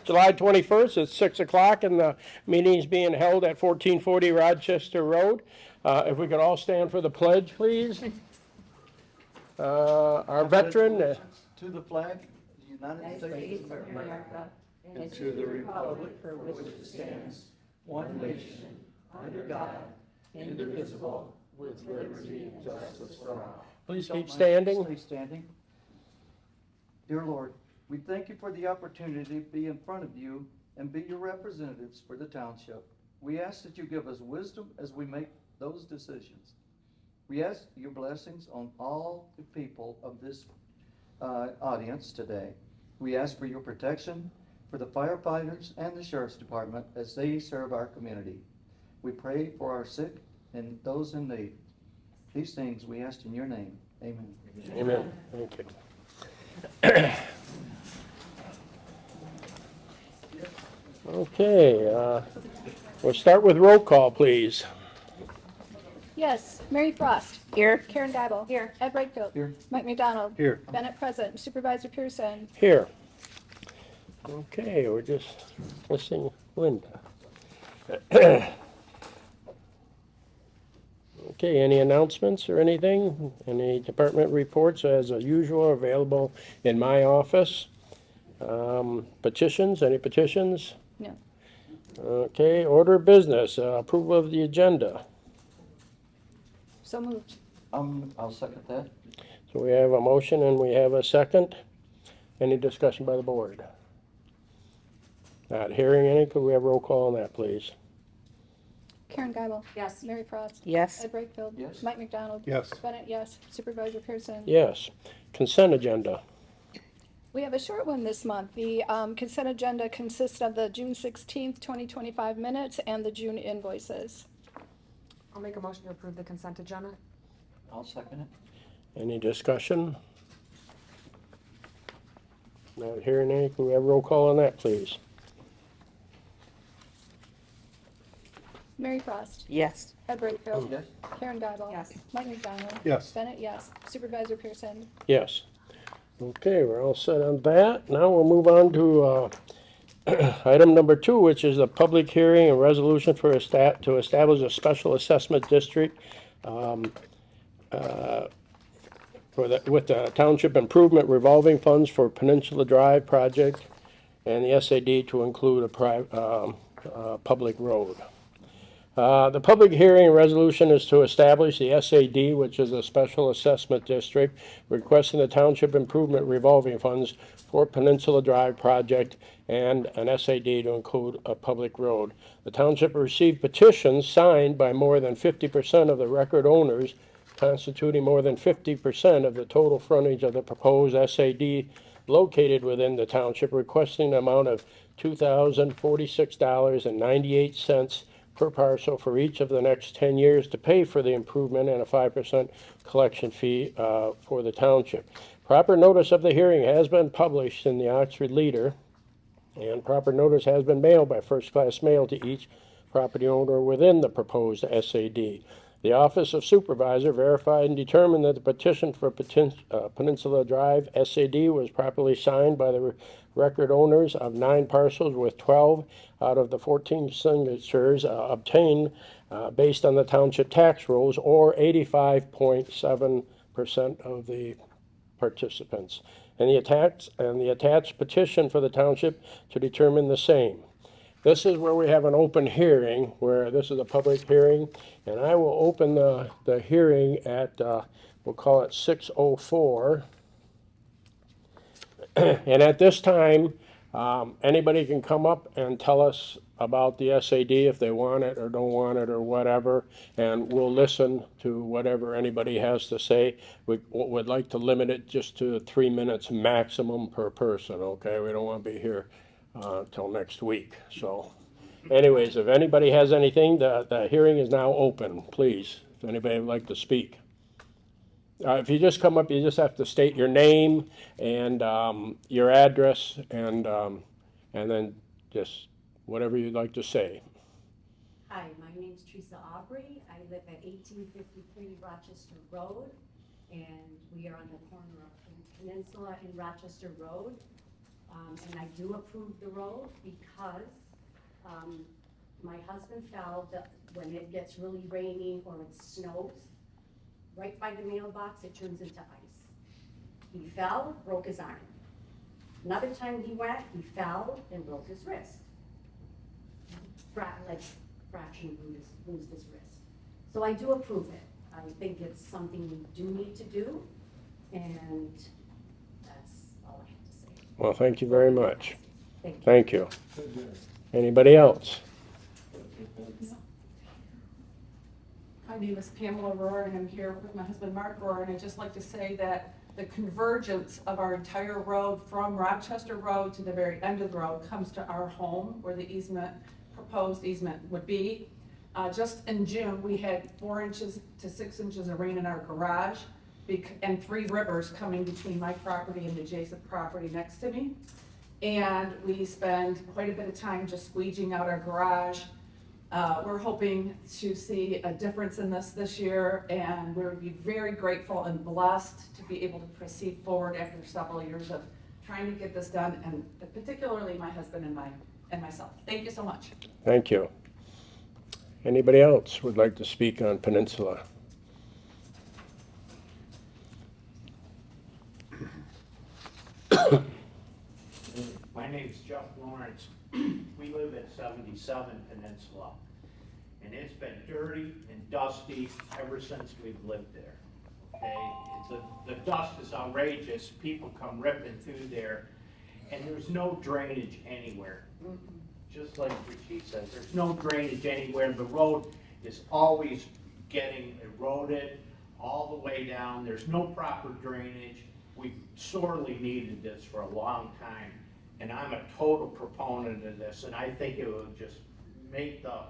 July 21st at 6 o'clock, and the meeting's being held at 1440 Rochester Road. If we could all stand for the pledge, please. Our veteran. To the flag, the United States of America, and to the republic for which it stands, one nation, under God, indivisible, with liberty and justice for all. Please keep standing. Stay standing. Dear Lord, we thank you for the opportunity to be in front of you and be your representatives for the township. We ask that you give us wisdom as we make those decisions. We ask your blessings on all the people of this audience today. We ask for your protection for the firefighters and the sheriff's department as they serve our community. We pray for our sick and those in need. These things we ask in your name. Amen. Amen. Thank you. Okay, we'll start with roll call, please. Yes. Mary Frost. Here. Karen Geibel. Here. Ed Brightfield. Here. Mike McDonald. Here. Bennett present. Supervisor Pearson. Here. Okay, we're just listening Linda. Okay, any announcements or anything? Any department reports as usual available in my office? Petitions, any petitions? No. Okay, order of business, approval of the agenda. So moved. I'll second that. So we have a motion and we have a second. Any discussion by the board? Not hearing any, could we have roll call on that, please? Karen Geibel. Yes. Mary Frost. Yes. Ed Brightfield. Yes. Mike McDonald. Yes. Bennett, yes. Supervisor Pearson. Yes. Consent agenda. We have a short one this month. The consent agenda consists of the June 16th, 2025 minutes and the June invoices. I'll make a motion to approve the consent agenda. I'll second it. Any discussion? Not hearing any, could we have roll call on that, please? Mary Frost. Yes. Ed Brightfield. Yes. Karen Geibel. Yes. Mike McDonald. Yes. Bennett, yes. Supervisor Pearson. Yes. Okay, we're all set on that. Now we'll move on to item number 2, which is a public hearing and resolution for to establish a special assessment district with the Township Improvement Revolving Funds for Peninsula Drive project and the SAD to include a public road. The public hearing resolution is to establish the SAD, which is a special assessment district, requesting the Township Improvement Revolving Funds for Peninsula Drive project and an SAD to include a public road. The Township received petitions signed by more than 50% of the record owners, constituting more than 50% of the total frontage of the proposed SAD located within the Township, requesting an amount of $2,046.98 per parcel for each of the next 10 years to pay for the improvement and a 5% collection fee for the township. Proper notice of the hearing has been published in the Oxford Leader, and proper notice has been mailed by first-class mail to each property owner within the proposed SAD. The Office of Supervisor verified and determined that the petition for Peninsula Drive SAD was properly signed by the record owners of 9 parcels, with 12 out of the 14 signatures obtained based on the township tax rolls, or 85.7% of the participants. And the attached petition for the township to determine the same. This is where we have an open hearing, where this is a public hearing, and I will open the hearing at, we'll call it 6:04. And at this time, anybody can come up and tell us about the SAD if they want it or don't want it or whatever, and we'll listen to whatever anybody has to say. We would like to limit it just to 3 minutes maximum per person, okay? We don't want to be here till next week. So anyways, if anybody has anything, the hearing is now open, please, if anybody would like to speak. If you just come up, you just have to state your name and your address, and then just whatever you'd like to say. Hi, my name's Teresa Aubrey. I live at 1853 Rochester Road, and we are on the corner of Peninsula and Rochester Road. And I do approve the road because, my husband fell, when it gets really rainy or it snows, right by the mailbox, it turns into ice. He fell, broke his arm. Another time he went, he fell and broke his wrist. Fraction bruised his wrist. So I do approve it. I think it's something we do need to do, and that's all I have to say. Well, thank you very much. Thank you. Thank you. Anybody else? My name is Pamela Rohr, and I'm here with my husband Mark Rohr, and I'd just like to say that the convergence of our entire road from Rochester Road to the very end of the road comes to our home where the easement, proposed easement would be. Just in June, we had 4 inches to 6 inches of rain in our garage and 3 rivers coming between my property and the adjacent property next to me. And we spend quite a bit of time just squeegeeing out our garage. We're hoping to see a difference in this year, and we're be very grateful and blessed to be able to proceed forward after several years of trying to get this done, and particularly my husband and myself. Thank you so much. Thank you. Anybody else would like to speak on Peninsula? My name's Jeff Lawrence. We live at 77 Peninsula, and it's been dirty and dusty ever since we've lived there. Okay, the dust is outrageous. People come ripping through there, and there's no drainage anywhere. Just like Richie said, there's no drainage anywhere. The road is always getting eroded all the way down. There's no proper drainage. We've sorely needed this for a long time, and I'm a total proponent of this, and I think it would just make the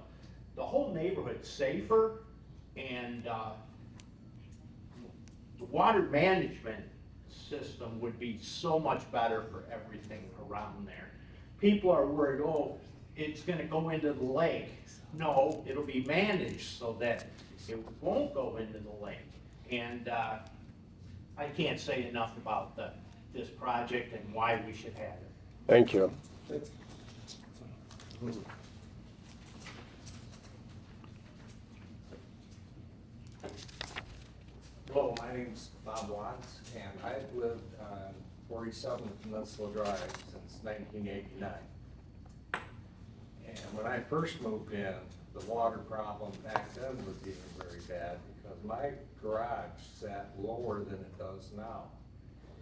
whole neighborhood safer, and the water management system would be so much better for everything around there. People are worried, oh, it's gonna go into the lake. No, it'll be managed so that it won't go into the lake. And I can't say enough about this project and why we should have it. Thank you. Hello, my name's Bob Watts, and I've lived on 47 Peninsula Drive since 1989. And when I first moved in, the water problem back then was even very bad because my garage sat lower than it does now.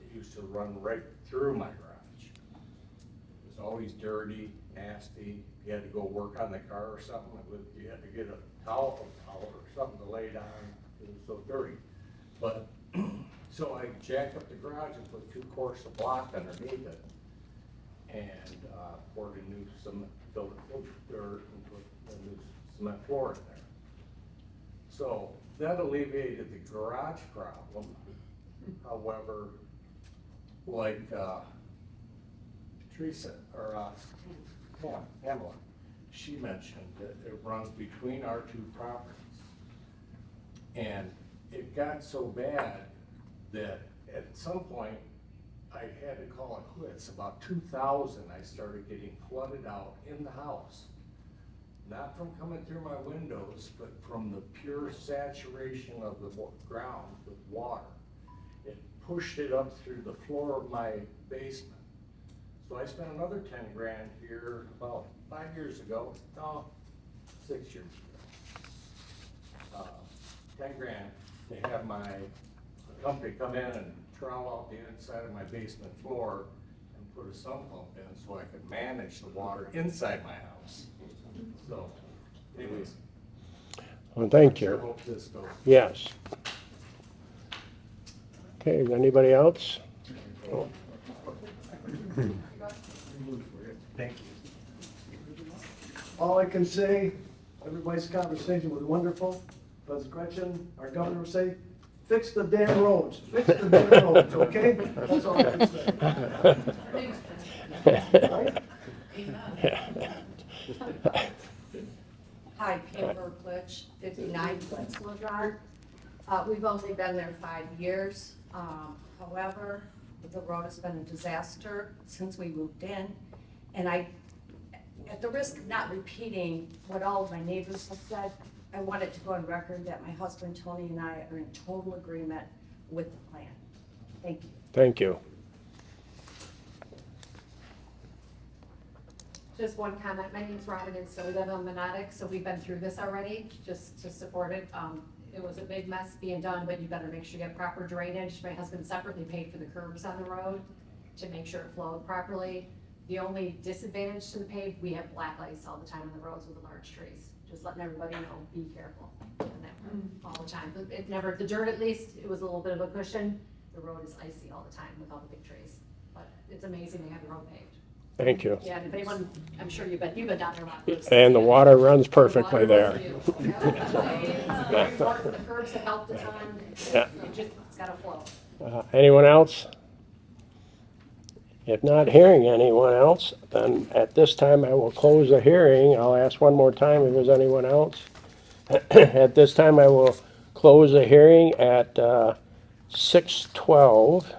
It used to run right through my garage. It was always dirty, nasty. You had to go work on the car or something. You had to get a towel or something to lay down. It was so dirty. But, so I jacked up the garage and put 2 quarts of block underneath it and poured a new cement, filled it with dirt and put a new cement floor in there. So that alleviated the garage problem. However, like Teresa, or Pamela, she mentioned that it runs between our 2 properties. And it got so bad that at some point I had to call it quits. About 2000, I started getting flooded out in the house. Not from coming through my windows, but from the pure saturation of the ground with water. It pushed it up through the floor of my basement. So I spent another 10 grand here about 5 years ago, no, 6 years ago. 10 grand to have my company come in and trowel out the inside of my basement floor and put a sump pump in so I could manage the water inside my house. So, anyways. Well, thank Sure you. hope this goes. Yes. Okay, anybody else? Oh, Thank you. All I can say, everybody's conversation was wonderful, but as Gretchen, our governor, would say, fix the damn roads, fix the damn roads, okay? That's all I can say. Hi, Pam Berklich, 59 Peninsula Drive. We've only been there 5 years. However, The road has been a disaster since we moved in. And I, at the risk of not repeating what all of my neighbors have said, I wanted to go on record that my husband Tony and I are in total agreement with the plan. Thank you. Thank you. Just one comment, my name's Robin and so we live on Monadic, so we've been through this already, just to support it. It was a big mess being done, but you better make sure you get proper drainage. My husband separately paid for the curbs on the road to make sure it flowed properly. The only disadvantage to the paved, we have black ice all the time on the roads with the large trees. Just letting everybody know, be careful on that all the time. But it never, the dirt at least, it was a little bit of a cushion. The road is icy all the time with all the big trees. But it's amazing they have the road paved. Thank you. Yeah, if anyone, I'm sure you've been down there a lot. Bruce. And the Yeah. water runs perfectly The water there. was beautiful. Yeah, very important. The curbs have helped a ton. Yeah. It's gotta flow. Anyone else? If not hearing anyone else, then at this time I will close the hearing. I'll ask one more time if there's anyone else. At this time, I will close the hearing at 6:12.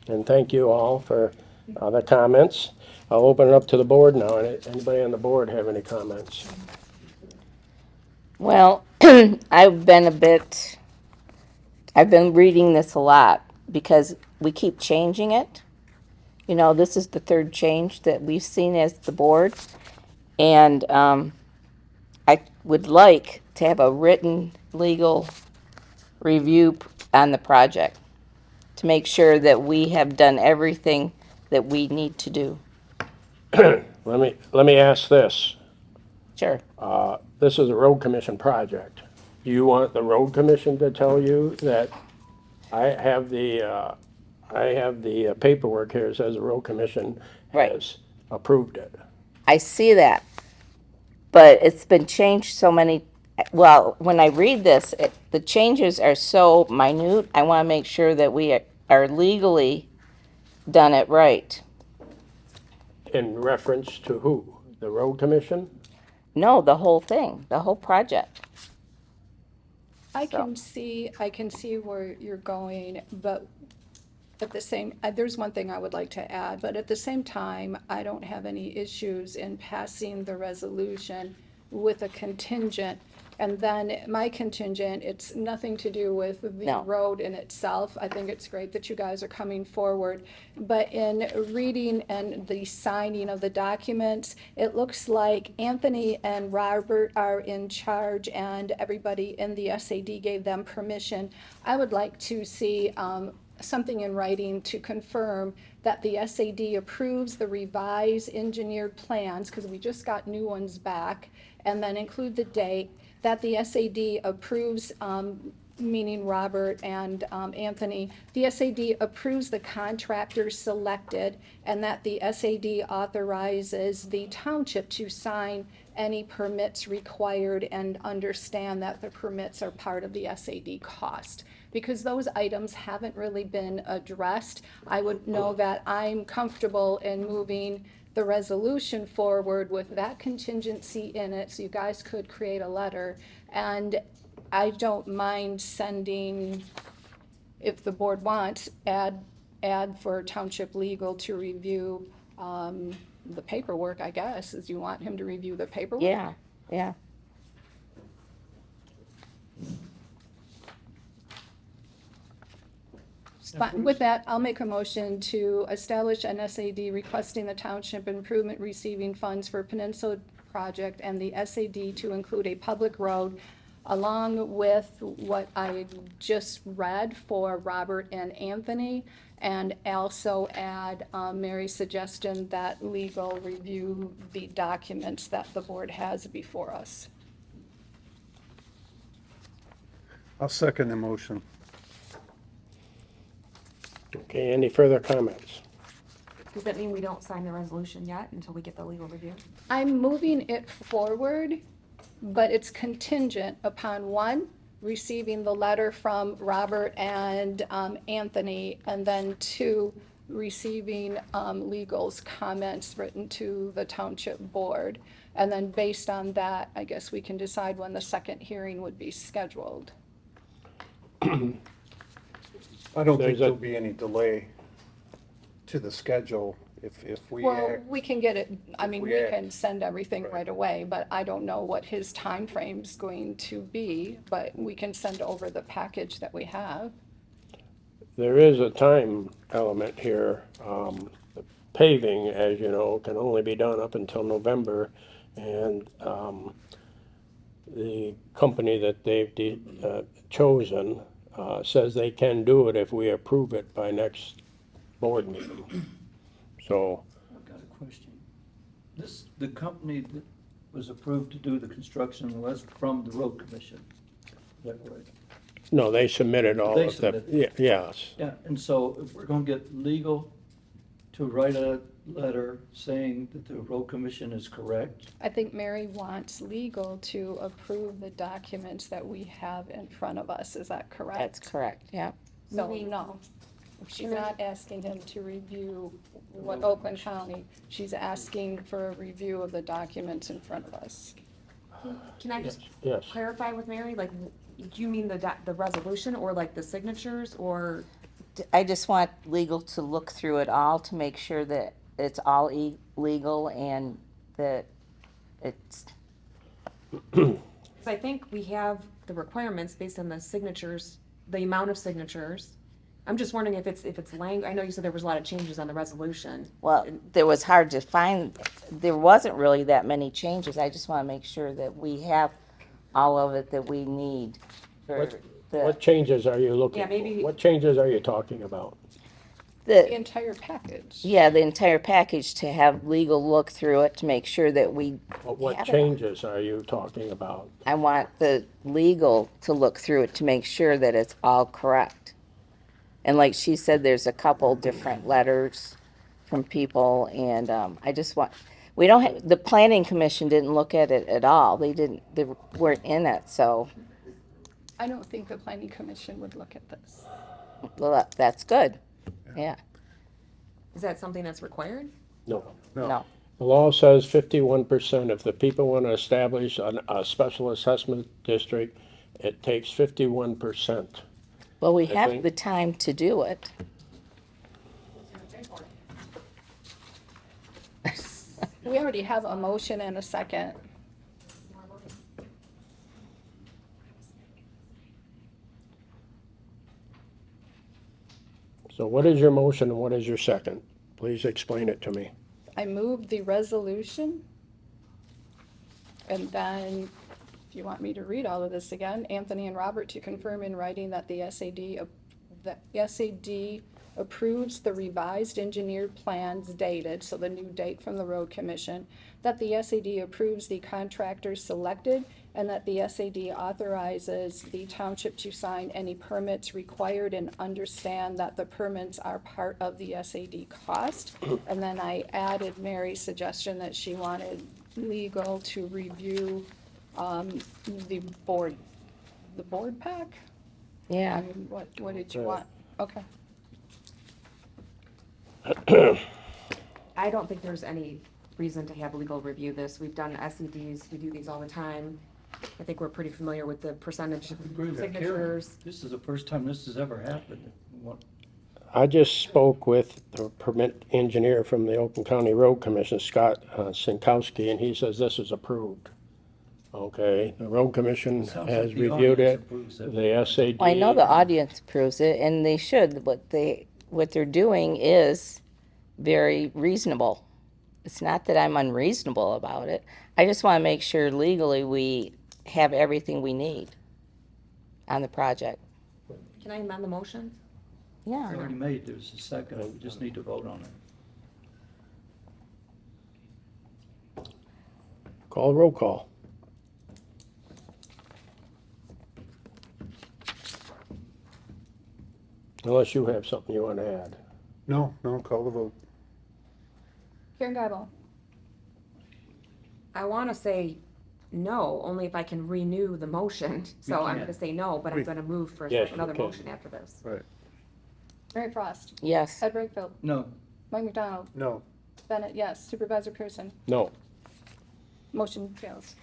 And thank you all for the comments. I'll open it up to the board now. Anybody on the board have any comments? Well, I've been reading this a lot because we keep changing it. You know, this is the third change that we've seen as the board. And I would like to have a written legal review on the project to make sure that we have done everything that we need to do. Let me ask this. Sure. This is a road commission project. Do you want the road commission to tell you that I have the paperwork here that says the road commission Right. has approved it? I see that. But it's been changed so many, well, when I read this, the changes are so minute, I want to make sure that we are legally done it right. In reference to who? The road commission? No, the whole thing, the whole project. I can see where you're going, but at the same, there's one thing I would like to add, but at the same time, I don't have any issues in passing the resolution with a contingent. And then my contingent, it's nothing to do with the No. road in itself. I think it's great that you guys are coming forward. But in reading and the signing of the documents, it looks like Anthony and Robert are in charge and everybody in the SAD gave them permission. I would like to see something in writing to confirm that the SAD approves the revised engineered plans, because we just got new ones back, and then include the date that the SAD approves, meaning Robert and Anthony, the SAD approves the contractor selected, and that the SAD authorizes the township to sign any permits required and understand that the permits are part of the SAD cost. Because those items haven't really been addressed, I would know that I'm comfortable in moving the resolution forward with that contingency in it, so you guys could create a letter. And I don't mind sending, if the board wants, add for township legal to review the paperwork, I guess, is you want him to review the paperwork? Yeah, yeah. Fine. With that, I'll make a motion to establish an SAD requesting the township improvement receiving funds for Peninsula Project and the SAD to include a public road along with what I just read for Robert and Anthony, and also add Mary's suggestion that legal review the documents that the board has before us. I'll second the motion. Okay, any further comments? Does that mean we don't sign the resolution yet until we get the legal review? I'm moving it forward, but it's contingent upon, one, receiving the letter from Robert and Anthony, and then two, receiving legal's comments written to the township board. And then based on that, I guess we can decide when the second hearing would be scheduled. I don't There's think a- there'll be any delay to the schedule if we Well, act. we can get it, I mean, we we act. can send everything Right. right away, but I don't know what his timeframe's going to be, but we can send over the package that we have. There is a time element here. The paving, as you know, can only be done up until November, and the company that they've chosen says they can do it if we approve it by next board meeting. So, I've got a question. The company that was approved to do the construction was from the road commission. Is that correct? no, they submitted all They of the, submitted. yes. Yeah, and so if we're gonna get legal to write a letter saying that the road commission is correct, I think Mary wants legal to approve the documents that we have in front of us, is that correct? That's correct, yeah. So, no, she's not asking him to review what Oakland County, she's asking for a review of the documents in front of us. Can I just Yes. clarify with Mary, like, do you mean the resolution or like the signatures or? I just want legal to look through it all to make sure that it's all legal and that it's, Because I think we have the requirements based on the signatures, the amount of signatures. I'm just wondering if it's I know you said there was a lot of changes on the resolution. well, there was hard to find, there wasn't really that many changes. I just want to make sure that we have all of it that we need for What changes are you looking Yeah, for? maybe- What changes are you talking about? The entire package. Yeah, the entire package, to have legal look through it to make sure that we What have it. changes are you talking about? I want the legal to look through it to make sure that it's all correct. And like she said, there's a couple different letters from people, and I just want, we don't have, the planning commission didn't look at it at all. They weren't in it, so, I don't think the planning commission would look at this. well, that's good. Yeah, Is that something that's required? No. no. The law says 51%. If the people want to establish a special assessment district, it takes 51%. Well, we I have think- the time to do it. We already have a motion and a second. So what is your motion and what is your second? Please explain it to me. I moved the resolution. And then, if you want me to read all of this again, Anthony and Robert to confirm in writing that the SAD approves the revised engineered plans dated, so the new date from the road commission, that the SAD approves the contractors selected, and that the SAD authorizes the township to sign any permits required and understand that the permits are part of the SAD cost. And then I added Mary's suggestion that she wanted legal to review the board pack? I Yeah, mean, what did you Right. want? Okay. I don't think there's any reason to have legal review this. We've done SEDs, we do these all the time. I think we're pretty familiar with the percentage of agree with Karen. signatures. This is the first time this has ever happened. I just spoke with the permit engineer from the Oakland County Road Commission, Scott Sinkowski, and he says this is approved. Okay, the road commission Sounds has like the reviewed audience it, approves it. the SAD. I know the audience approves it, and they should. What they're doing is very reasonable. It's not that I'm unreasonable about it. I just want to make sure legally we have everything we need on the project. Can I amend the motion? Yeah. Already made, there's a second, we just need to vote on it. Call roll call. Unless you have something you want to add. No, call the vote. Karen Guyval, I want to say no, only if I can renew the motion. So I'm can't. going to say no, but I'm We- going to move for Yes, you another can. motion after this. Right. Mary Frost, Yes. Ed Brightfield, No, Mike McDonald, No. Bennett, yes. Supervisor Pearson, No. motion fails.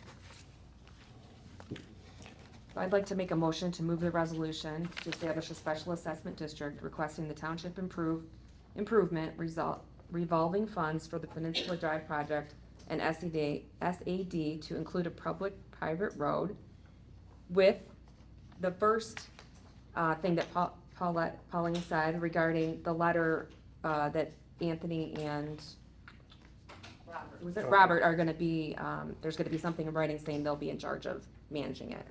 I'd like to make a motion to move the resolution to establish a special assessment district requesting the township revolving funds for the Peninsula Drive project and SAD to include a public-private road with the first thing that Pauline said regarding the letter that Anthony and Robert are gonna be, there's gonna be something in writing saying they'll be in charge of managing it.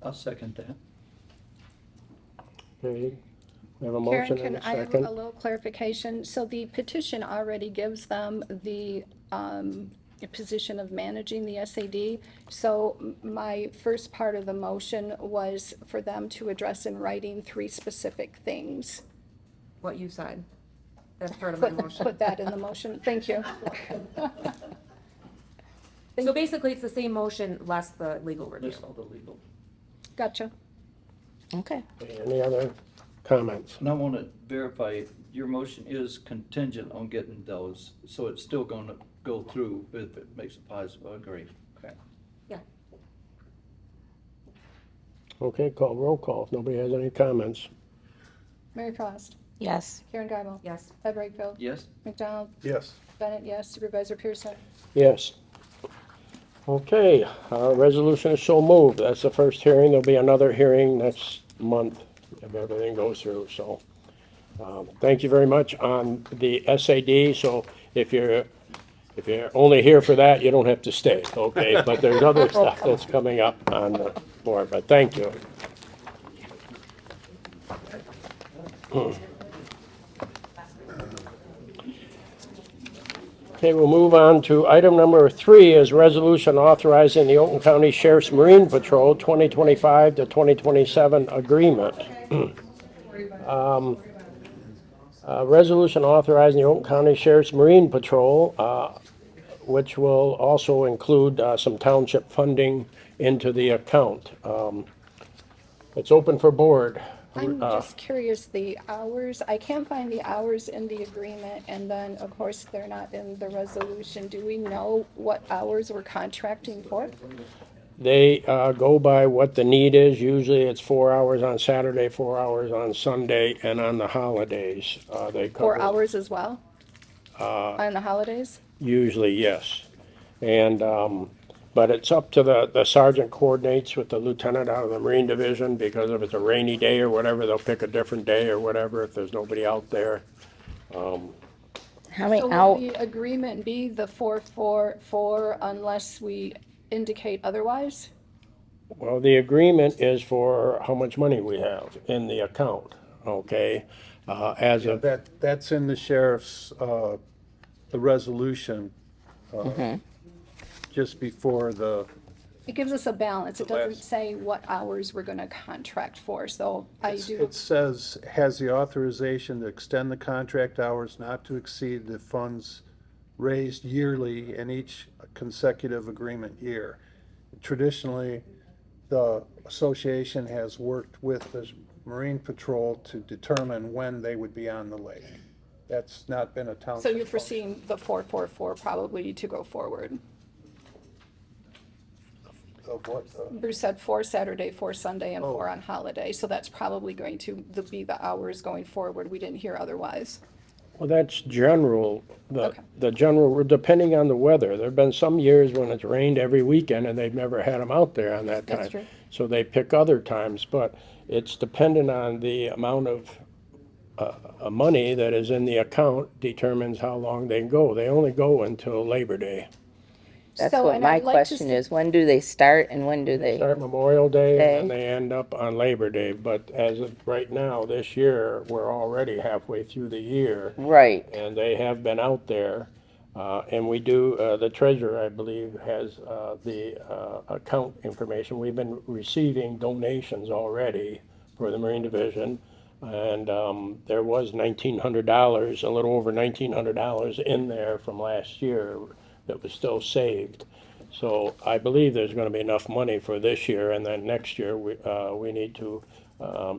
I'll second that. Okay, we have a Karen, motion can and a I have a second. little clarification? So the petition already gives them the position of managing the SAD. So my first part of the motion was for them to address in writing 3 specific things. What you said. That's part of my motion. Put that in the motion. Thank you. So basically, it's the same motion less the legal review. That's all the legal. Gotcha. Okay. Any other comments? And I want to verify, your motion is contingent on getting those, so it's still going to go through if it makes it positive. I agree. Okay. Yeah. Okay, call roll call if nobody has any comments. Mary Frost, Yes. Karen Geibel, Yes. Ed Brightfield, Yes? McDonald, Yes. Bennett, yes, Supervisor Pearson. Yes. Okay, resolution is so moved. That's the first hearing. There'll be another hearing next month if everything goes through, so. Thank you very much on the SAD, so if you're only here for that, you don't have to stay, okay? But there's other stuff that's coming up on the board, but thank you. Okay, we'll move on to item number 3 is resolution authorizing the Oakland County Sheriff's Marine Patrol 2025 to 2027 agreement. Resolution authorizing the Oakland County Sheriff's Marine Patrol, which will also include some township funding into the account. It's open for board. I'm just curious, the hours, I can't find the hours in the agreement, and then, of course, they're not in the resolution. Do we know what hours we're contracting for? They go by what the need is. Usually it's 4 hours on Saturday, 4 hours on Sunday, and on the holidays. They 4 cover. hours as well? On the holidays? Usually, yes. And, but it's up to the sergeant coordinates with the lieutenant out of the Marine Division, because if it's a rainy day or whatever, they'll pick a different day or whatever if there's nobody out there. How many So will hours? the agreement be the 4-4-4 unless we indicate otherwise? Well, the agreement is for how much money we have in the account, okay? As of, That's in the sheriff's, the resolution, just before the, It gives us a balance. It doesn't last- say what hours we're gonna contract for, so I do. it says, has the authorization to extend the contract hours not to exceed the funds raised yearly in each consecutive agreement year. Traditionally, the association has worked with the Marine Patrol to determine when they would be on the lake. That's not been a township. So you're foreseeing the 4-4-4 probably to go forward. Of what, Bruce said 4 Saturday, 4 Sunday, and Oh. 4 on holiday, so that's probably going to be the hours going forward. We didn't hear otherwise. well, that's general, Okay. the general, depending on the weather. There've been some years when it's rained every weekend and they've never had them out there on that time. That's true. So they pick other times, but it's dependent on the amount of money that is in the account determines how long they can go. They only go until Labor Day. That's So, what and my I'd like to question see- is. When do they start and when do they? Start Memorial Day and then Day. they end up on Labor Day. But as of right now, this year, we're already halfway through the year. Right. And they have been out there. And we do, the treasurer, I believe, has the account information. We've been receiving donations already for the Marine Division. And there was $1,900, a little over $1,900 in there from last year that was still saved. So I believe there's gonna be enough money for this year, and then next year, we need to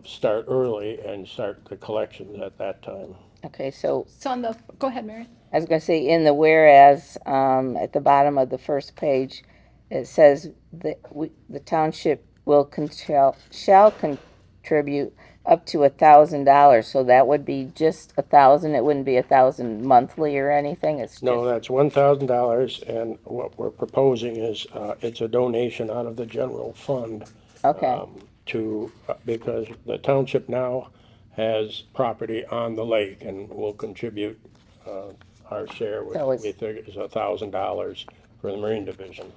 start early and start the collections at that time. Okay, so So on the, go ahead, Mary. I was gonna say, in the whereas, at the bottom of the first page, it says that the township shall contribute up to $1,000. So that would be just 1,000. It wouldn't be 1,000 monthly or anything. It's No, just that's $1,000, and what we're proposing is, it's a donation out of the general fund. okay. Because the township now has property on the lake, and we'll contribute, our share, which So it's- we think is $1,000 for the Marine Division.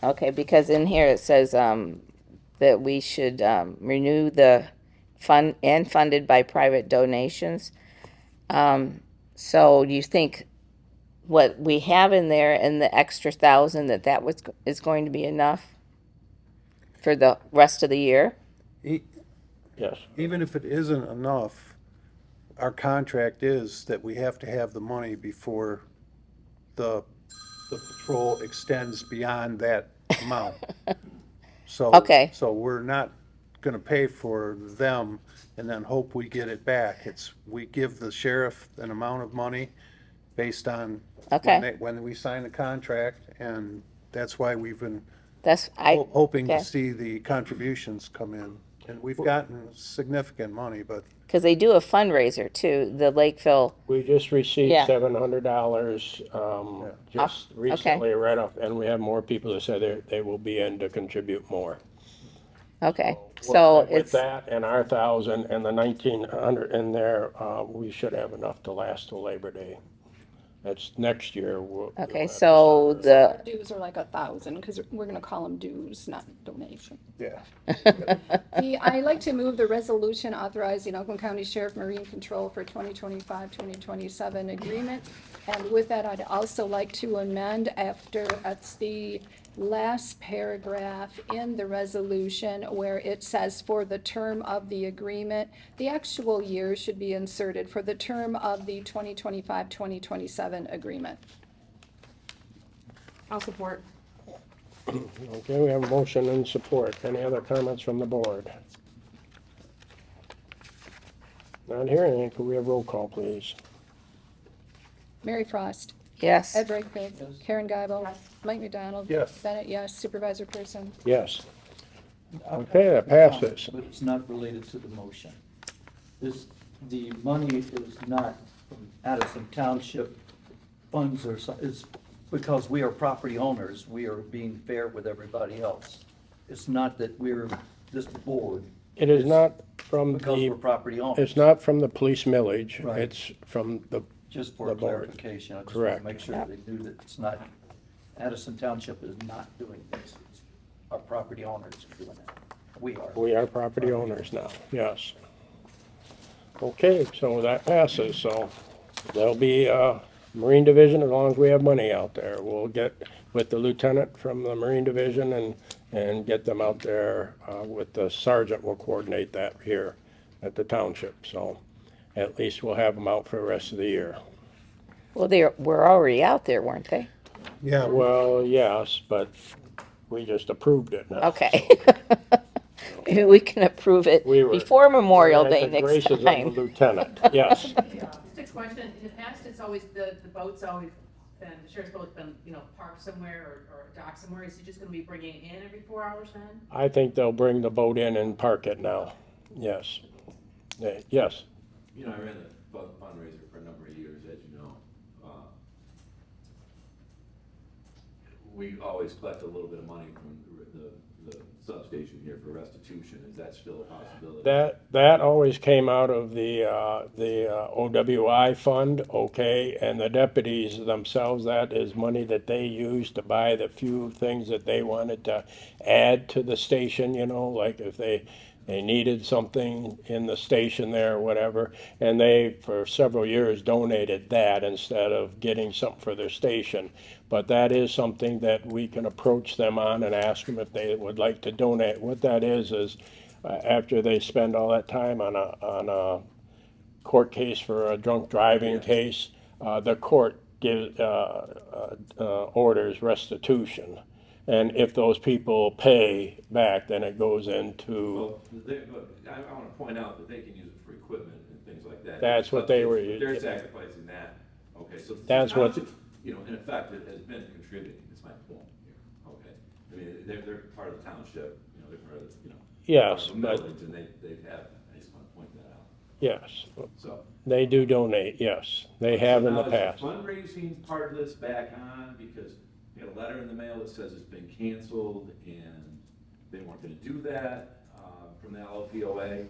Okay, because in here it says that we should renew the fund and funded by private donations. So you think what we have in there and the extra 1,000 is going to be enough for the rest of the year? Yes, Even if it isn't enough, our contract is that we have to have the money before the patrol extends beyond that amount. So, Okay. so we're not gonna pay for them and then hope we get it back. We give the sheriff an amount of money based on Okay. when we sign the contract, and that's why we've been That's, hoping okay. to see the contributions come in. And we've gotten significant money, but Because they do a fundraiser too, the Lakeville. we just received Yeah. $700, just okay. recently, right off, and we have more people that said they will be in to contribute more. Okay, so With it's, that and our 1,000 and the 1,900 in there, we should have enough to last till Labor Day. That's next year. We'll okay, have to so start. the, Dues are like 1,000, because we're gonna call them dues, not donation. yeah. I'd like to move the resolution authorizing Oakland County Sheriff Marine Control for 2025-2027 agreement. And with that, I'd also like to amend it's the last paragraph in the resolution where it says for the term of the agreement, the actual year should be inserted for the term of the 2025-2027 agreement. I'll support. Okay, we have a motion and support. Any other comments from the board? Not hearing any. Could we have roll call, please? Mary Frost. yes, Ed Brightfield. Yes. Karen Guybo. Yes. Mike McDonald. Yes. Bennett, yes. Supervisor Pearson. Yes. Okay, that passes. But it's not related to the motion. The money is not from Addison Township funds or so, it's because we are property owners, we are being fair with everybody else. It's not that we're this board, It is not from because we're the, property owners. it's not from the police millage. Right. It's from the, Just for the board. clarification, I just want Correct. to make sure they knew that it's not, Addison Township is not doing this. It's our property owners are doing it. we are property owners now, yes. Okay, so that passes, so there'll be, Marine Division as long as we have money out there. We'll get with the lieutenant from the Marine Division and get them out there, with the sergeant. We'll coordinate that here at the township, so at least we'll have them out for the rest of the year. well, they were already out there, weren't they? Yeah, Well, yes, but we just approved it now. Okay. Maybe we can approve it We were- before Memorial We're Day at the next graces of the time. lieutenant, yes. Just a question, in the past, it's always, the boat's always been, the sheriff's boat's been, parked somewhere or docked somewhere, is he just gonna be bringing it in every 4 hours then? I think they'll bring the boat in and park it now, yes. Yes, You know, I ran the fundraiser for a number of years, as you know. We always collect a little bit of money from the substation here for restitution. Is that still a possibility? that always came out of the OWI fund, okay, and the deputies themselves, that is money that they use to buy the few things that they wanted to add to the station, like if they needed something in the station there or whatever, and they, for several years, donated that instead of getting something for their station. But that is something that we can approach them on and ask them if they would like to donate. What that is after they spend all that time on a court case for a drunk driving case, the court gives, orders restitution. And if those people pay back, then it goes into, Well, I want to point out that they can use it for equipment and things like that. That's what they were- They're sacrificing that, okay, so. That's what- Township, in effect, it has been contributing, is my point here, okay? I mean, they're part of the township, they're part of, Yes, part of the but, millage, and they've had, I just want to point that out. yes, So. they do donate, yes, they have in the So now past. is the fundraising part of this back on, because we got a letter in the mail that says it's been canceled, and they weren't gonna do that, from the LPOA.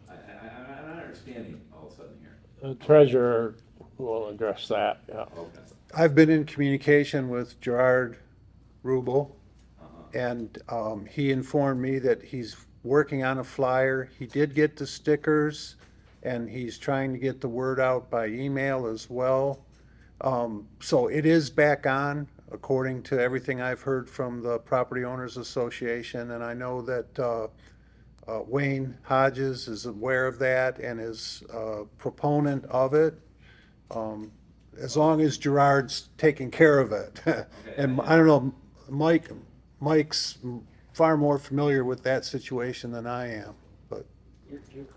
I'm not understanding all of a sudden here. The treasurer will address that, yeah. Okay. I've been in communication with Gerard Rubel, and he informed me that he's working on a flyer. He did get the stickers, and he's trying to get the word out by email as well. So it is back on, according to everything I've heard from the Property Owners Association, and I know that Wayne Hodges is aware of that and is a proponent of it. As long as Gerard's taking care of it. And I don't know, Mike's far more familiar with that situation than I am, but.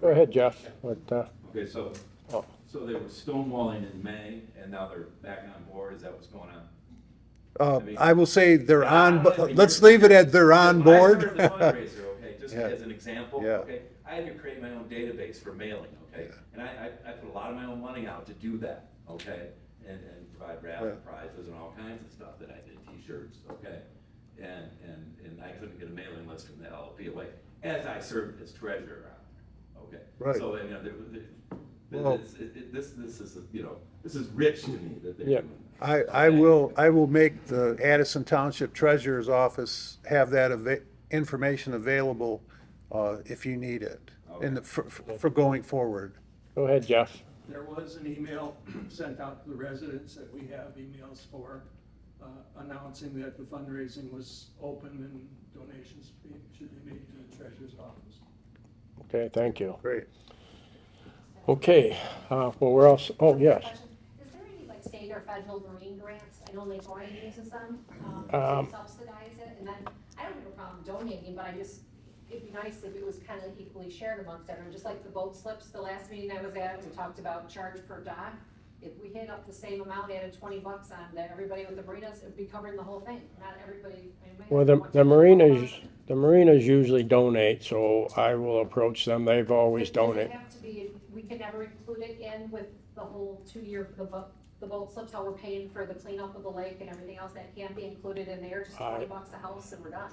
Go ahead, Jeff. Okay, so, Oh. so they were stonewalling in May, and now they're back on board, is that what's going on? I will say they're on, but but let's leave it at they're on board. I started the fundraiser, okay, just Yeah. as an example, Yeah. okay? I had to create my own database for mailing, okay? And I put a lot of my own money out to do that, okay? And provide raffle prizes and all kinds of stuff that I did, T-shirts, okay? And I couldn't get a mailing list from the LPOA, as I served as treasurer out there, okay? Right. So, Well- this is, this is rich to me that they're Yeah. doing. I will make the Addison Township Treasurer's Office have that information available if you need it, for going forward. Go ahead, Jeff. There was an email sent out to the residents that we have emails for, announcing that the fundraising was open and donations should be made to the treasurer's office. Okay, thank you. Great. Okay, well, we're also, oh, yes. Is there any like state or federal marine grants? I know Lake Orion uses them, Um, to subsidize it, and then I don't have a problem donating, but it'd be nice if it was kind of equally shared amongst everyone, just like the boat slips, the last meeting I was at, we talked about charge per dock. If we hit up the same amount, added $20 on to everybody with the marinas, it'd be covering the whole thing, not everybody. I mean, Well, maybe the marinas usually donate, so I will approach them. They've always Does it donated. have to be, we can never include it in with the whole 2-year, the boat slips, how we're paying for the cleanup of the lake and everything else, that can't be included in there, just $20 a house and we're done.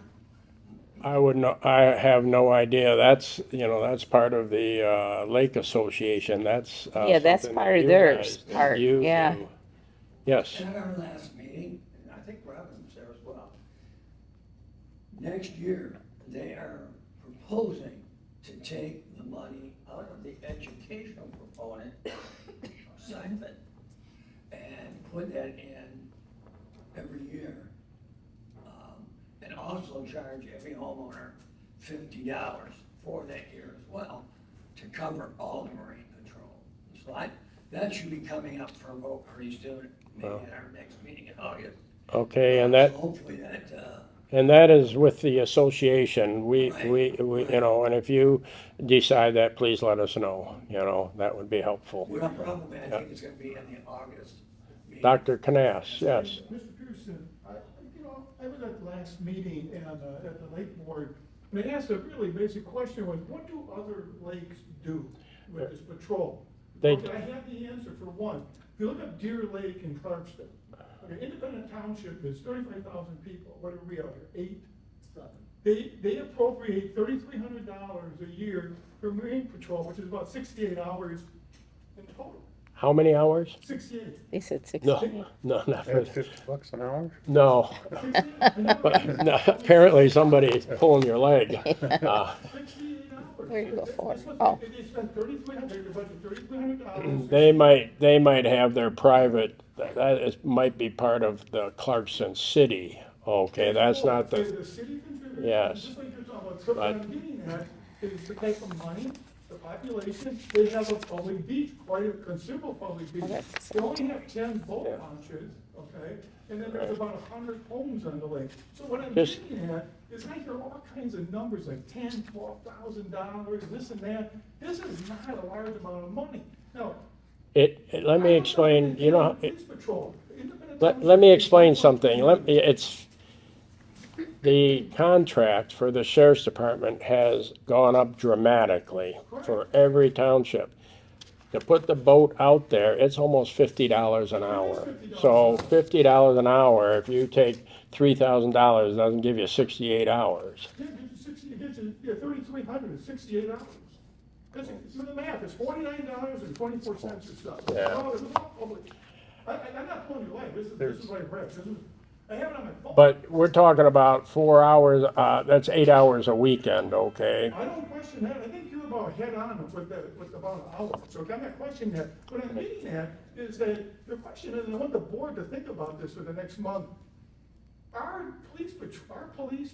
I have no idea. That's part of the Lake Association. That's Yeah, that's something part that of you theirs, guys part, do. yeah. Yes, At our last meeting, and I think Robin was there as well, next year, they are proposing to take the money out of the educational component side of it and put that in every year. And also charge every homeowner $50 for that year as well to cover all the marine patrol. So that should be coming up for a vote pretty soon, maybe at our next meeting in August. okay, and that, So hopefully that, and that is with the association. We, Right. and if you decide that, please let us know, that would be helpful. well, probably, I think it's gonna be in the August meeting. Dr. Knass, yes. Mr. Pearson, I was at the last meeting and, at the lake board, and they asked a really basic question was, what do other lakes do with this patrol? They- Okay, I have the answer for one. If you look at Deer Lake in Clarkston, okay, Independent Township is 35,000 people. What are we out here, 8? They appropriate $3,300 a year for marine patrol, which is about 68 hours in total. How many hours? 68. They said 60. No, not for, At $50 an hour? no. But, no, apparently somebody's pulling your leg. 68 hours. Where you go for it? That's what Oh. They spend $3,300, they budget $3,300. They might have their private, might be part of the Clarkson City. Okay, that's not The the, city contributes, Yes. just like you're talking about. So what But- I'm getting at is the type of money, the population, they have a public beach, quite a considerable public beach. that's They only have 10 boat launches, okay, and then there's about 100 homes on the lake. So what I'm Just- getting at is I hear all kinds of numbers like $10,000, $12,000, this and that. This is not a large amount of money. Now, let me explain, Police patrol, independent let township me is explain 1.2 something. million. the contract for the sheriff's department has gone up dramatically for every township. To put the boat out there, it's almost $50 an hour. So $50 an hour, if you take $3,000, doesn't give you 68 hours. Yeah, it gets you 3,300 and 68 hours. That's, do the math, it's $49.24 or so. Yeah. Oh, it's all public. I'm not pulling your leg, this is what I read, I have it on my phone. But we're talking about 4 hours, that's 8 hours a weekend, okay? I don't question that, I think you're about head on with about an hour, so I'm not questioning that. What I'm getting at is that the question is, and I want the board to think about this for the next month. Our police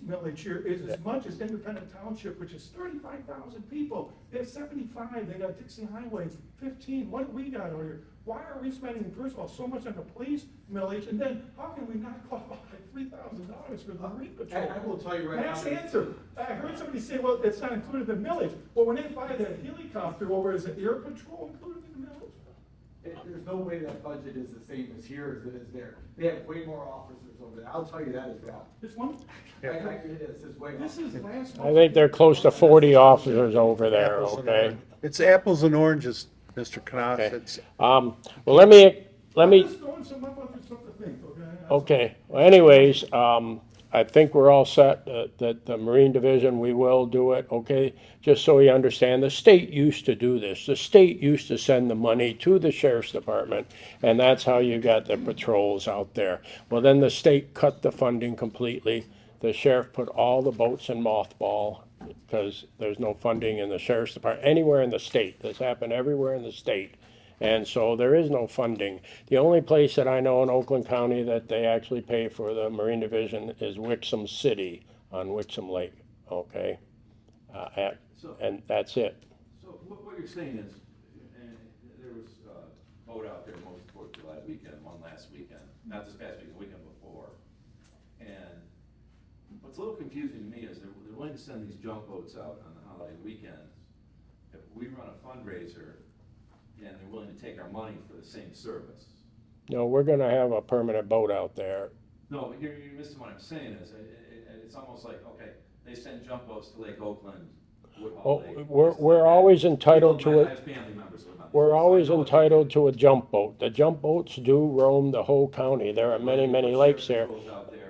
millage here is as much as Independent Township, which is 35,000 people. They have 75, they got Dixie Highway, 15, what do we got over here? Why are we spending, first of all, so much on the police millage, and then how can we not qualify $3,000 for the Marine Patrol? I will tell you right now. That's the answer. I heard somebody say, well, it's not included in the millage. Well, when they buy that helicopter over, is the air patrol included in the millage? There's no way that budget is the same as here as it is there. They have way more officers over there. I'll tell you that as well. This one? It's way more. This is last. I think they're close to 40 officers over there, okay? It's apples and oranges, Mr. Knaus. Okay. It's, Well, let me, I'm just throwing some up on something to think, okay? okay, well anyways, I think we're all set, that the Marine Division, we will do it, okay? Just so you understand, the state used to do this. The state used to send the money to the sheriff's department, and that's how you got the patrols out there. Well, then the state cut the funding completely. The sheriff put all the boats in mothball, because there's no funding in the sheriff's department, anywhere in the state. This happened everywhere in the state. And so there is no funding. The only place that I know in Oakland County that they actually pay for the Marine Division is Wixom City on Wixom Lake, okay? And that's it. So what you're saying is, and there was a boat out there most 4th of July weekend, one last weekend, not this past weekend, the weekend before. And what's a little confusing to me is they're willing to send these junk boats out on the holiday weekends. If we run a fundraiser and they're willing to take our money for the same service. No, we're gonna have a permanent boat out there. No, but you're missing what I'm saying is, it's almost like, okay, they send junk boats to Lake Oakland, Oh, we're always entitled to I it. have family members live on these We're boats, so I always know what entitled to a jump boat. The jump boats do roam the whole county. There are many, many lakes there.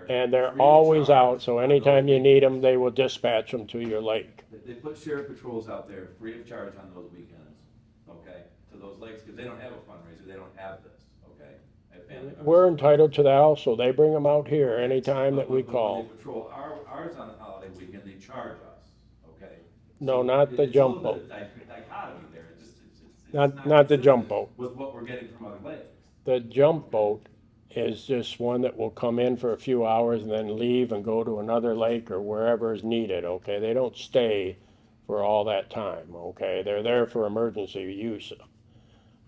And they're always out, so anytime you need them, they will dispatch them to your lake. They put sheriff patrols out there free of charge on those weekends, okay, to those lakes, because they don't have a fundraiser, they don't have this, okay? I have family members. We're entitled to that also. They bring them out here anytime that we But call. when they patrol ours on the holiday weekend, they charge us, okay? No, So not the it's a jump little boat. bit of dichotomy there, it's Not the jump consistent boat. with what we're getting from other lakes. The jump boat is just one that will come in for a few hours and then leave and go to another lake or wherever is needed, okay? They don't stay for all that time, okay? They're there for emergency use.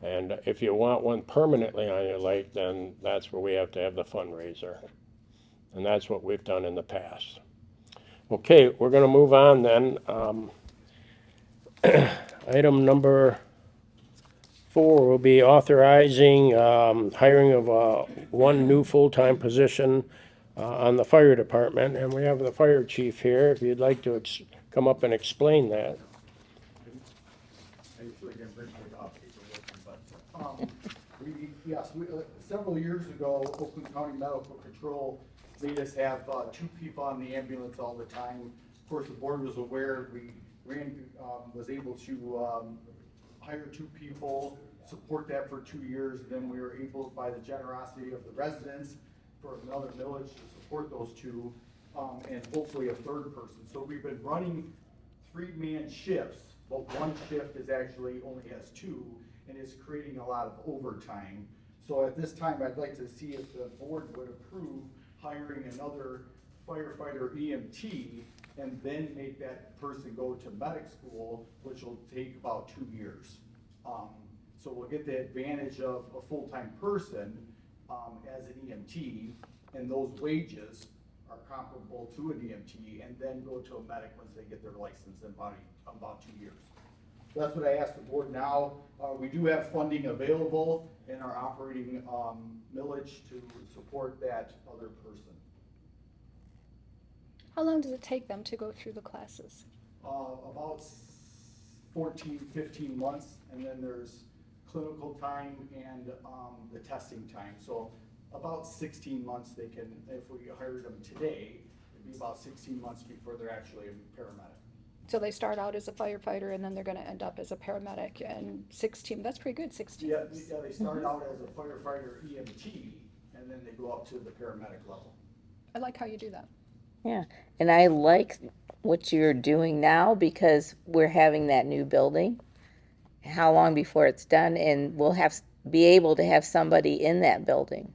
And if you want one permanently on your lake, then that's where we have to have the fundraiser. And that's what we've done in the past. Okay, we're gonna move on then. Item number 4 will be authorizing hiring of one new full-time position on the fire department. And we have the fire chief here, if you'd like to come up and explain that. I usually get rid of but, yes, several years ago, Oakland County Medical Control made us have 2 people on the ambulance all the time. Of course, the board was aware, we was able to hire 2 people, support that for 2 years, then we were able, by the generosity of the residents, for another village to support those 2, and hopefully a 3rd person. So we've been running 3-man shifts, but one shift is actually only has 2, and is creating a lot of overtime. So at this time, I'd like to see if the board would approve hiring another firefighter EMT, and then make that person go to medic school, which will take about 2 years. So we'll get the advantage of a full-time person as an EMT, and those wages are comparable to an EMT, and then go to a medic once they get their license in about 2 years. So that's what I asked the board now. We do have funding available in our operating millage to support that other person. How long does it take them to go through the classes? About 14, 15 months, and then there's clinical time and, the testing time. So about 16 months they can, if we hired them today, it'd be about 16 months before they're actually a paramedic. So they start out as a firefighter and then they're gonna end up as a paramedic, and 16, that's pretty good, 16 Yeah, months. yeah, they start out as a firefighter EMT, and then they go up to the paramedic level. I like how you do that. Yeah, and I like what you're doing now because we're having that new building. How long before it's done, and we'll be able to have somebody in that building.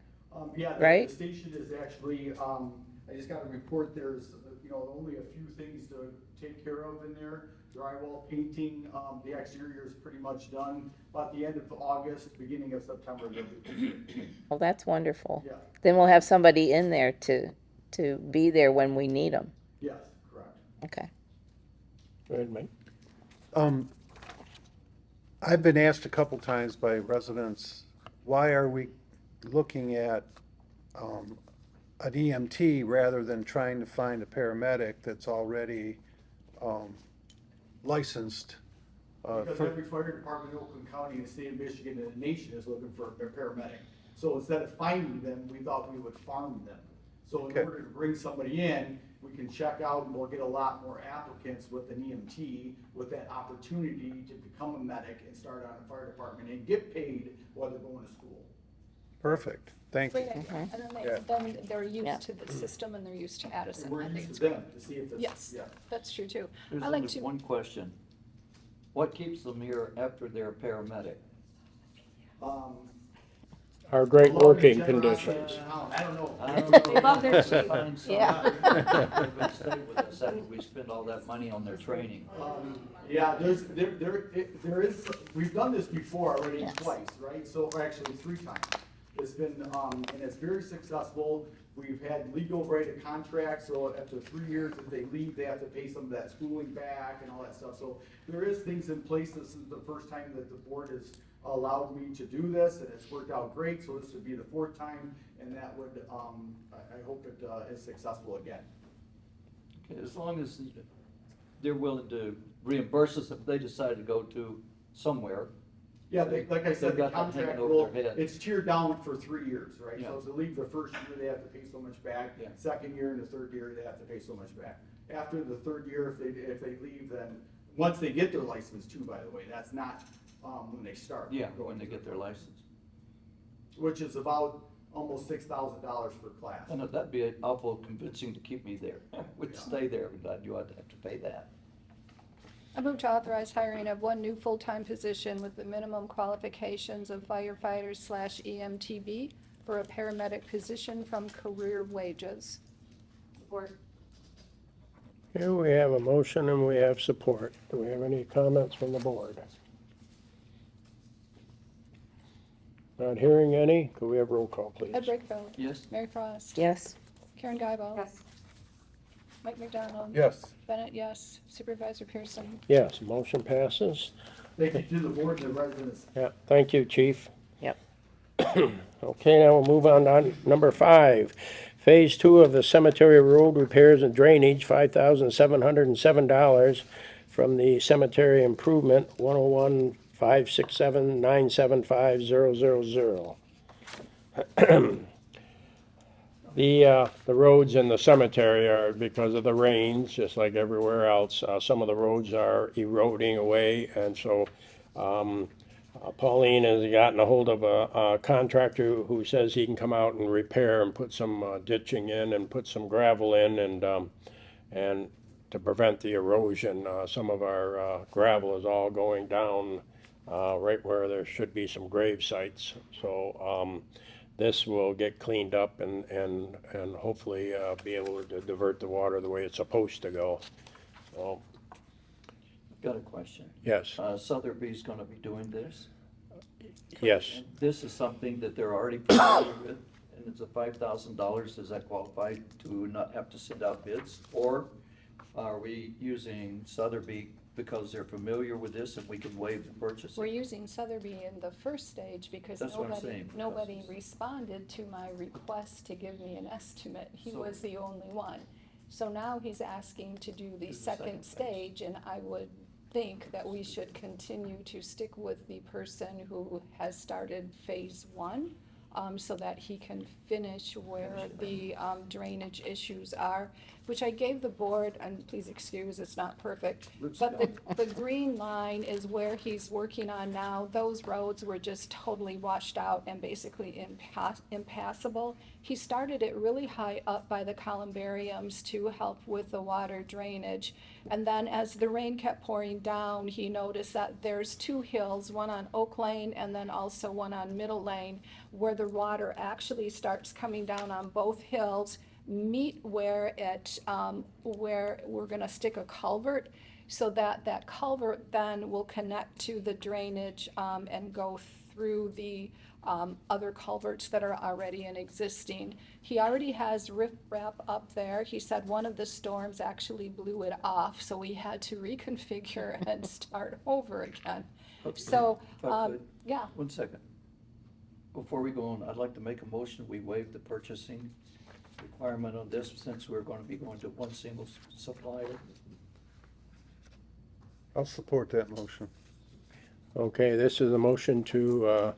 Yeah, Right? the station is actually, I just got a report, there's, only a few things to take care of in there. Drywall, painting, the exterior is pretty much done. About the end of August, beginning of September, they'll be completed. Well, that's wonderful. Yeah. Then we'll have somebody in there to be there when we need them. Yes, correct. Okay. Go ahead, Mike. I've been asked a couple times by residents, why are we looking at an EMT rather than trying to find a paramedic that's already licensed? Because every fire department in Oakland County and the state of Michigan and the nation is looking for a paramedic. So instead of finding them, we thought we would farm them. So in Okay. order to bring somebody in, we can check out and we'll get a lot more applicants with an EMT with that opportunity to become a medic and start on a fire department and get paid while they're going to school. Perfect, thank you. Great idea. And Yeah. then they're Yeah. used to the system and they're used to Addison. And we're I think used it's to great. them to see if it's, Yes, yeah. that's true too. There's I like only to, one question. What keeps them here after they're a paramedic? Our great Along the working generosity conditions. of the town. I don't know. I don't know. They love their chief. Find Yeah. somebody who can stay with us after we spend all that money on their training. Yeah, there is, we've done this before already Yes. twice, right? So, or actually 3 times. It's been, and it's very successful. We've had legal right of contract, so after 3 years, if they leave, they have to pay some of that schooling back and all that stuff. So there is things in place. This is the first time that the board has allowed me to do this, and it's worked out great. So this would be the 4th time, and that would, I hope it is successful again. Okay, as long as they're willing to reimburse us if they decide to go to somewhere. Yeah, like I said, They've the got that hanging contract over will, their head. it's tiered down for 3 years, right? Yeah. So if they leave the first year, they have to pay so much back. Yeah. Second year and the third year, they have to pay so much back. After the 3rd year, if they leave, then, once they get their license too, by the way, that's not, when they start. Yeah, Going when they through get their it. license. Which is about almost $6,000 per class. And that'd be awful convincing to keep me there. We'd stay there, but you ought to have to pay that. I move to authorize hiring of 1 new full-time position with the minimum qualifications of firefighter/EMTB for a paramedic position from career wages. Support. Here we have a motion and we have support. Do we have any comments from the board? Not hearing any. Could we have roll call, please? Ed Brickfeld. Yes? Mary Frost. Yes. Karen Guyval. Yes. Mike McDonald. Yes. Bennett, yes. Supervisor Pearson. Yes, motion passes. Thank you to the board and the residents. Yeah, thank you, chief. Yep. Okay, now we'll move on to number 5. Phase 2 of the cemetery road repairs and drainage, $5,707 from the cemetery improvement, 101-567-975-000. The roads in the cemetery are, because of the rains, just like everywhere else, some of the roads are eroding away, and so Pauline has gotten a hold of a contractor who says he can come out and repair and put some ditching in and put some gravel in and to prevent the erosion. Some of our gravel is all going down right where there should be some grave sites. So this will get cleaned up and hopefully be able to divert the water the way it's supposed to go. So, Got a question. yes, Sotheby's gonna be doing this? yes. And this is something that they're already familiar with, and it's a $5,000. Does that qualify to not have to send out bids? Or are we using Sotheby because they're familiar with this and we can waive the purchase? We're using Sotheby in the first stage because That's what I'm saying. nobody responded to my request to give me an estimate. He So- was the only one. So now he's asking to do the second stage, and I would think that we should continue to stick with the person who has started phase one, so that he can finish where the drainage issues are, which I gave the board, and please excuse, it's not perfect, but the green line is where he's working on now. Those roads were just totally washed out and basically impassable. He started it really high up by the columbariums to help with the water drainage. And then as the rain kept pouring down, he noticed that there's two hills, one on Oak Lane and then also one on Middle Lane, where the water actually starts coming down on both hills, meet where where we're gonna stick a culvert, so that that culvert then will connect to the drainage, and go through the other culverts that are already in existing. He already has riprap up there. He said one of the storms actually blew it off, so we had to reconfigure and start over again. So, If I could, yeah. 1 second. Before we go on, I'd like to make a motion, we waive the purchasing requirement on this, since we're gonna be going to one single supplier. I'll support that motion. Okay, this is a motion to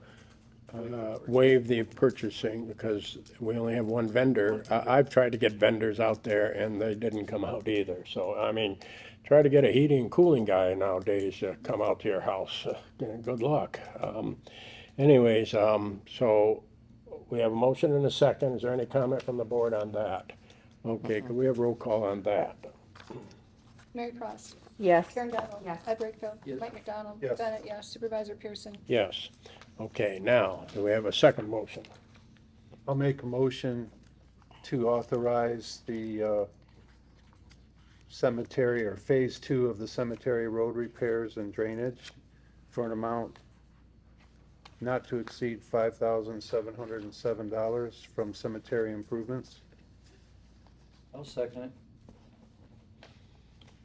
waive the purchasing because we only have one vendor. I've tried to get vendors out there and they didn't come out either. So, I mean, try to get a heating and cooling guy nowadays to come out to your house. Good luck. Anyways, so we have a motion and a second. Is there any comment from the board on that? Okay, can we have roll call on that? Mary Frost. Yes. Karen Gotto. Yes. Ed Wakefield. Yes. Mike McDonald. Yes. Bennett, yes. Supervisor Pearson. Yes. Okay, now, do we have a second motion? I'll make a motion to authorize the cemetery, or phase two of the cemetery road repairs and drainage for an amount not to exceed $5,707 from cemetery improvements. I'll second it.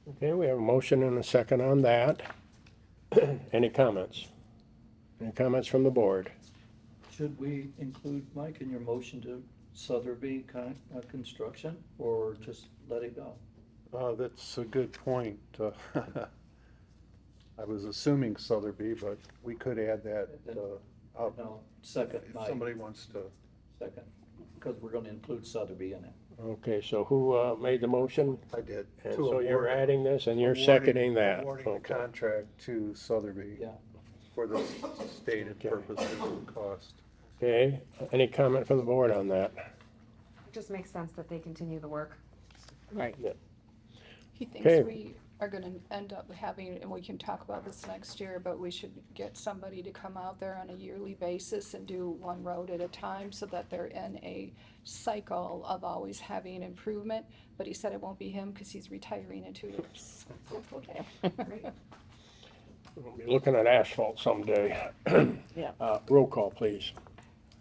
Okay, we have a motion and a second on that. Any comments? Any comments from the board? Should we include, Mike, in your motion to Sotheby Construction, or just let it go? That's a good point. I was assuming Sotheby, but we could add that up No, second, if Mike, somebody wants to. second, because we're gonna include Sotheby in it. Okay, so who made the motion? I did. And To so you're award- adding this and you're awarding- seconding that? Awarding the Okay. contract to Sotheby Yeah. for the stated Okay. purposes and cost. Okay, any comment from the board on that? It just makes sense that they continue the work. Right. He thinks Okay. we are gonna end up having, and we can talk about this next year, but we should get somebody to come out there on a yearly basis and do one road at a time, so that they're in a cycle of always having improvement. But he said it won't be him because he's retiring in 2 years. Okay. We'll be looking at asphalt someday. Yeah. Roll call, please.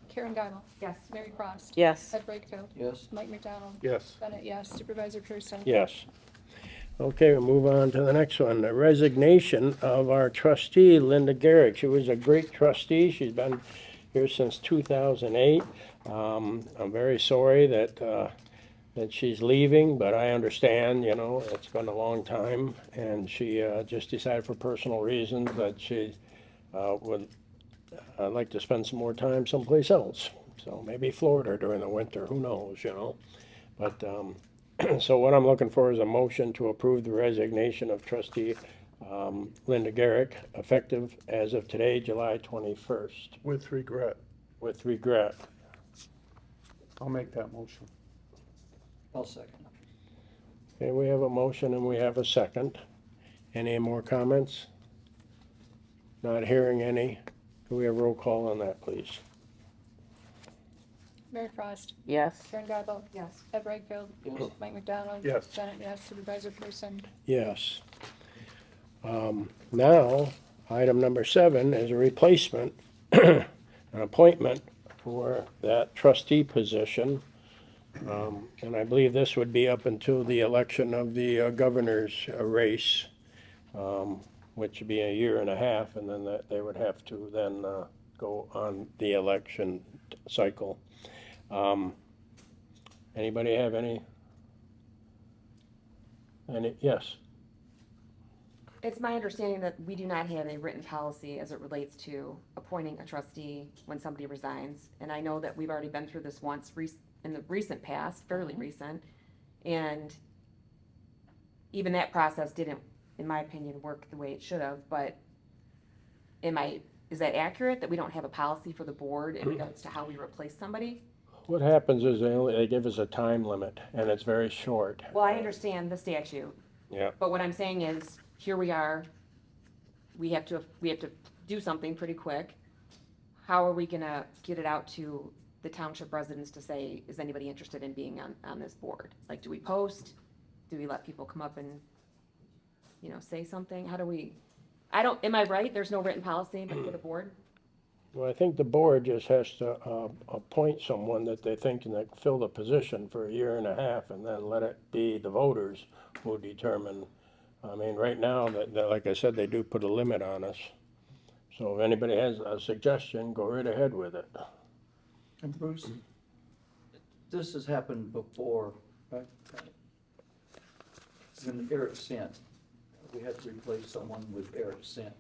Karen Gotto. Yes. Mary Frost. Yes. Ed Wakefield. Yes, Mike McDonald. Yes. Bennett, yes. Supervisor Pearson. Yes. Okay, we'll move on to the next one, the resignation of our trustee, Linda Garrick. She was a great trustee. She's been here since 2008. I'm very sorry that she's leaving, but I understand, you know, it's been a long time. And she just decided for personal reasons that she would like to spend some more time someplace else. So maybe Florida during the winter, who knows, you know? But so what I'm looking for is a motion to approve the resignation of trustee Linda Garrick, effective as of today, July 21st, With regret. with regret. I'll make that motion. I'll second. Okay, we have a motion and we have a second. Any more comments? Not hearing any. Can we have roll call on that, please? Mary Frost. Yes. Karen Gotto. Yes. Ed Wakefield. Yes. Mike McDonald. Yes. Bennett, yes. Supervisor Pearson. Yes. Now, item number 7 is a replacement, an appointment for that trustee position. And I believe this would be up until the election of the governor's race, which would be a year and a half, and then they would have to then go on the election cycle. Anybody have any Yes, It's my understanding that we do not have a written policy as it relates to appointing a trustee when somebody resigns. And I know that we've already been through this once in the recent past, fairly recent. And even that process didn't, in my opinion, work the way it should have. But is that accurate, that we don't have a policy for the board in regards to how we replace somebody? what happens is they give us a time limit, and it's very short. Well, I understand the statute. Yeah. But what I'm saying is, here we are, we have to do something pretty quick. How are we gonna get it out to the township residents to say, is anybody interested in being on this board? Like, do we post? Do we let people come up and, say something? How do we, am I right? There's no written policy for the board? Well, I think the board just has to appoint someone that they think can fill the position for a year and a half, and then let it be the voters who determine. I mean, right now, like I said, they do put a limit on us. So if anybody has a suggestion, go right ahead with it. And Bruce, this has happened before, right? When Eric sent, we had to replace someone with Eric sent.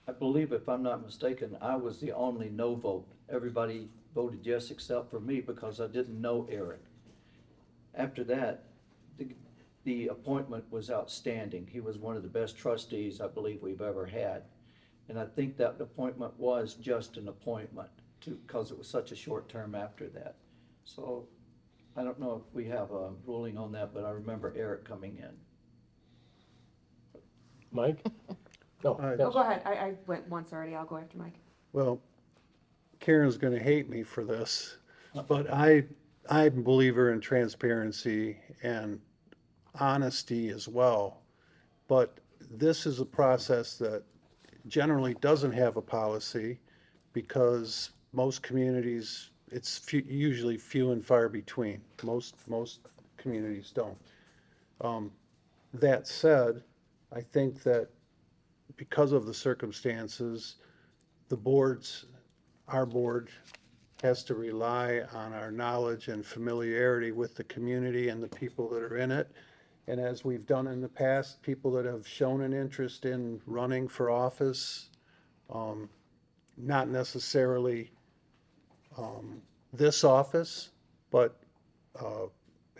I believe, if I'm not mistaken, I was the only no vote. Everybody voted yes except for me because I didn't know Eric. After that, the appointment was outstanding. He was one of the best trustees I believe we've ever had. And I think that appointment was just an appointment because it was such a short term after that. So I don't know if we have a ruling on that, but I remember Eric coming in. Mike? No. Oh, go ahead. I went once already. I'll go after Mike. Well, Karen's gonna hate me for this, but I'm a believer in transparency and honesty as well. But this is a process that generally doesn't have a policy because most communities, it's usually few and far between. Most communities don't. That said, I think that because of the circumstances, our board has to rely on our knowledge and familiarity with the community and the people that are in it. And as we've done in the past, people that have shown an interest in running for office, not necessarily this office, but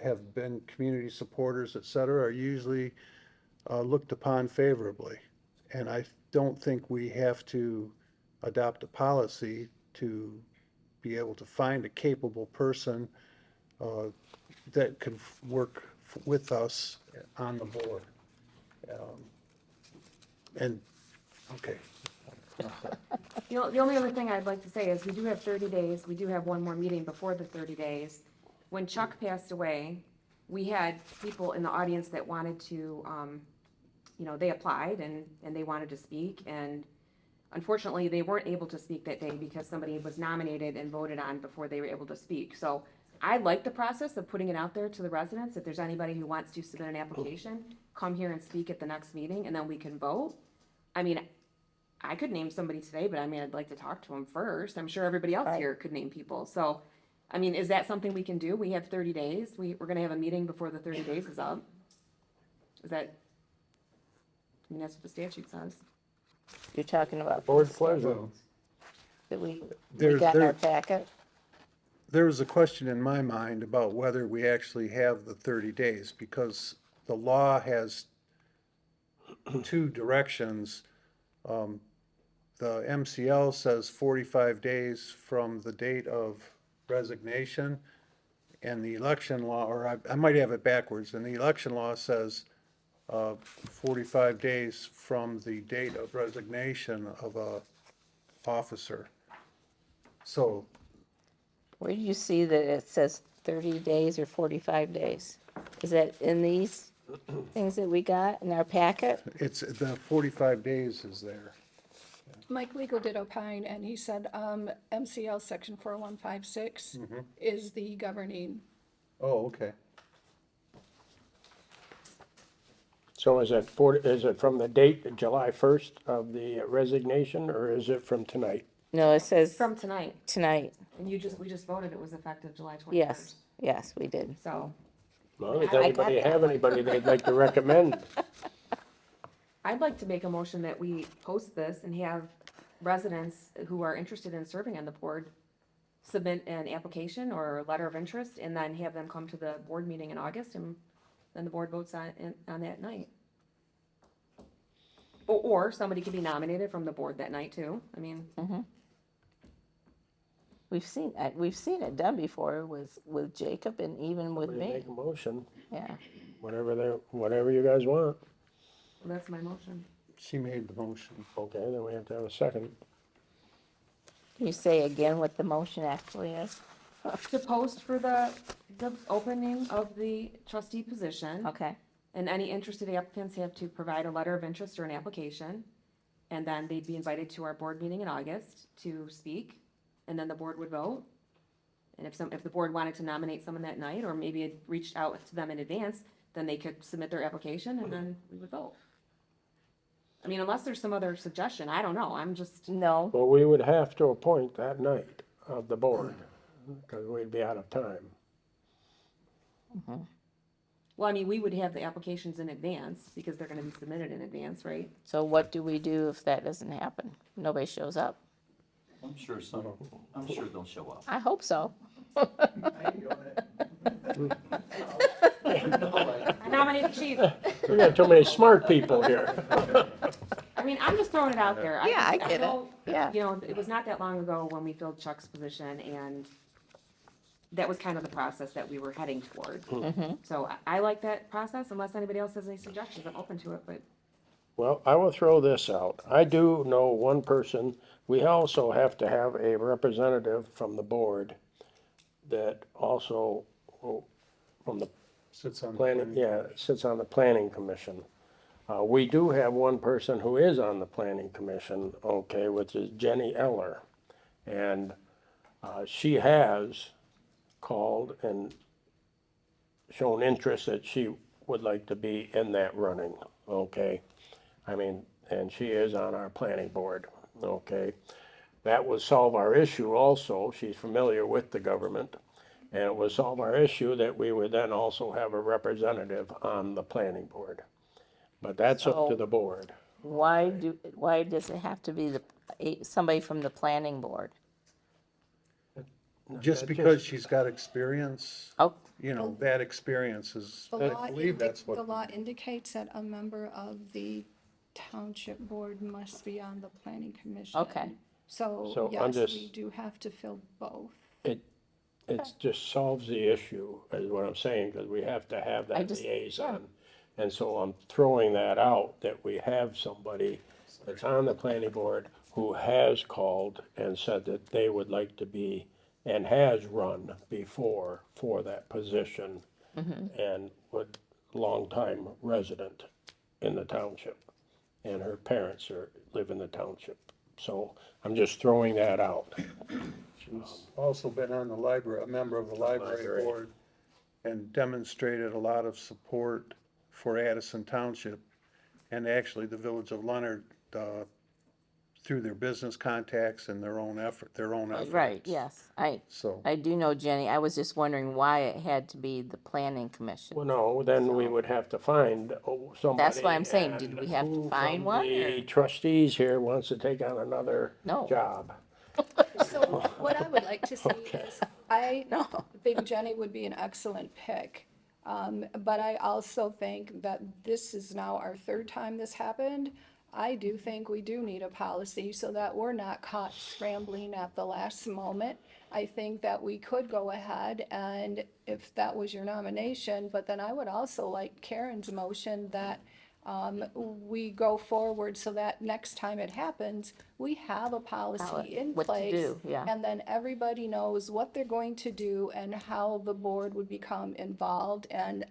have been community supporters, et cetera, are usually looked upon favorably. And I don't think we have to adopt a policy to be able to find a capable person that can work with us on the board. Okay. The only other thing I'd like to say is we do have 30 days. We do have one more meeting before the 30 days. When Chuck passed away, we had people in the audience that wanted to, they applied and they wanted to speak. And unfortunately, they weren't able to speak that day because somebody was nominated and voted on before they were able to speak. So I like the process of putting it out there to the residents. If there's anybody who wants to submit an application, come here and speak at the next meeting, and then we can vote. I mean, I could name somebody today, but I'd like to talk to them first. I'm sure everybody else here could name people. So, is that something we can do? We have 30 days. We're gonna have a meeting before the 30 days is up. That's what the statute says. You're talking about Board pleasure. that we There's- got in our there- packet? There was a question in my mind about whether we actually have the 30 days, because the law has two directions. The MCL says 45 days from the date of resignation, and the election law, or I might have it backwards, and the election law says 45 days from the date of resignation of a officer. So Where do you see that it says 30 days or 45 days? Is that in these things that we got in our packet? it's, the 45 days is there. Mike Legal did opine, and he said MCL section 4156 is the governing. Oh, okay. So is it from the date, July 1st of the resignation, or is it from tonight? No, it says From tonight. tonight. And we just voted it was effective July 21st. Yes, we did. So, Well, does anybody have anybody they'd like to recommend? I'd like to make a motion that we post this and have residents who are interested in serving on the board submit an application or a letter of interest, and then have them come to the board meeting in August, and then the board votes on that night. Or somebody could be nominated from the board that night too. I mean, We've seen it done before with Jacob and even with Somebody me. make a motion, Yeah. whatever you guys want. that's my motion. She made the motion. Okay, then we have to have a second. Can you say again what the motion actually is? To post for the opening of the trustee position. Okay. And any interested applicants have to provide a letter of interest or an application. And then they'd be invited to our board meeting in August to speak, and then the board would vote. And if the board wanted to nominate someone that night, or maybe had reached out to them in advance, then they could submit their application and then we would vote. I mean, unless there's some other suggestion, I don't know, I'm just. No. Well, we would have to appoint that night of the board, because we'd be out of time. Well, I mean, we would have the applications in advance, because they're gonna be submitted in advance, right? So what do we do if that doesn't happen? Nobody shows up? I'm sure they'll show up. I hope so. I ain't doing it. I nominate the chief. We got too many smart people here. I mean, I'm just throwing it out there. Yeah, I just get it. feel, Yeah. You know, it was not that long ago when we filled Chuck's position, and that was kind of the process that we were heading toward. So I like that process, unless anybody else has any suggestions, I'm open to it, but. Well, I will throw this out. I do know one person, we also have to have a representative from the board that also, from the Sits on the planning, yeah, sits on the planning commission. We do have one person who is on the planning commission, okay, which is Jenny Eller. And she has called and shown interest that she would like to be in that running, okay? I mean, and she is on our planning board, okay? That would solve our issue also, she's familiar with the government, and it would solve our issue that we would then also have a representative on the planning board. But that's up to So- the board. Why does it have to be somebody from the planning board? Just because she's got experience, Oh, that experience is, The I law believe that's The what, law indicates that a member of the township board must be on the planning commission. Okay. So So, I'm yes, just- we do have to fill both. It just solves the issue, is what I'm saying, because we have to have that liaison. And so I'm throwing that out, that we have somebody that's on the planning board who has called and said that they would like to be, and has run before for that position, and would, longtime resident in the township. And her parents live in the township. So I'm just throwing that out. she's also been on the library, a member of the library board, and demonstrated a lot of support for Addison Township, and actually the village of Leonard, through their business contacts and their own efforts. right, yes. So, I do know Jenny. I was just wondering why it had to be the planning commission. Well, no, then we would have to find somebody. That's why I'm saying, did and we have to who find from one, The or- trustees here wants to take on another No. job. So what I would like to see is, I No. think Jenny would be an excellent pick. But I also think that this is now our third time this happened. I do think we do need a policy so that we're not caught scrambling at the last moment. I think that we could go ahead, and if that was your nomination, but then I would also like Karen's motion that we go forward so that next time it happens, we have a policy in what to place. do, yeah. And then everybody knows what they're going to do and how the board would become involved. And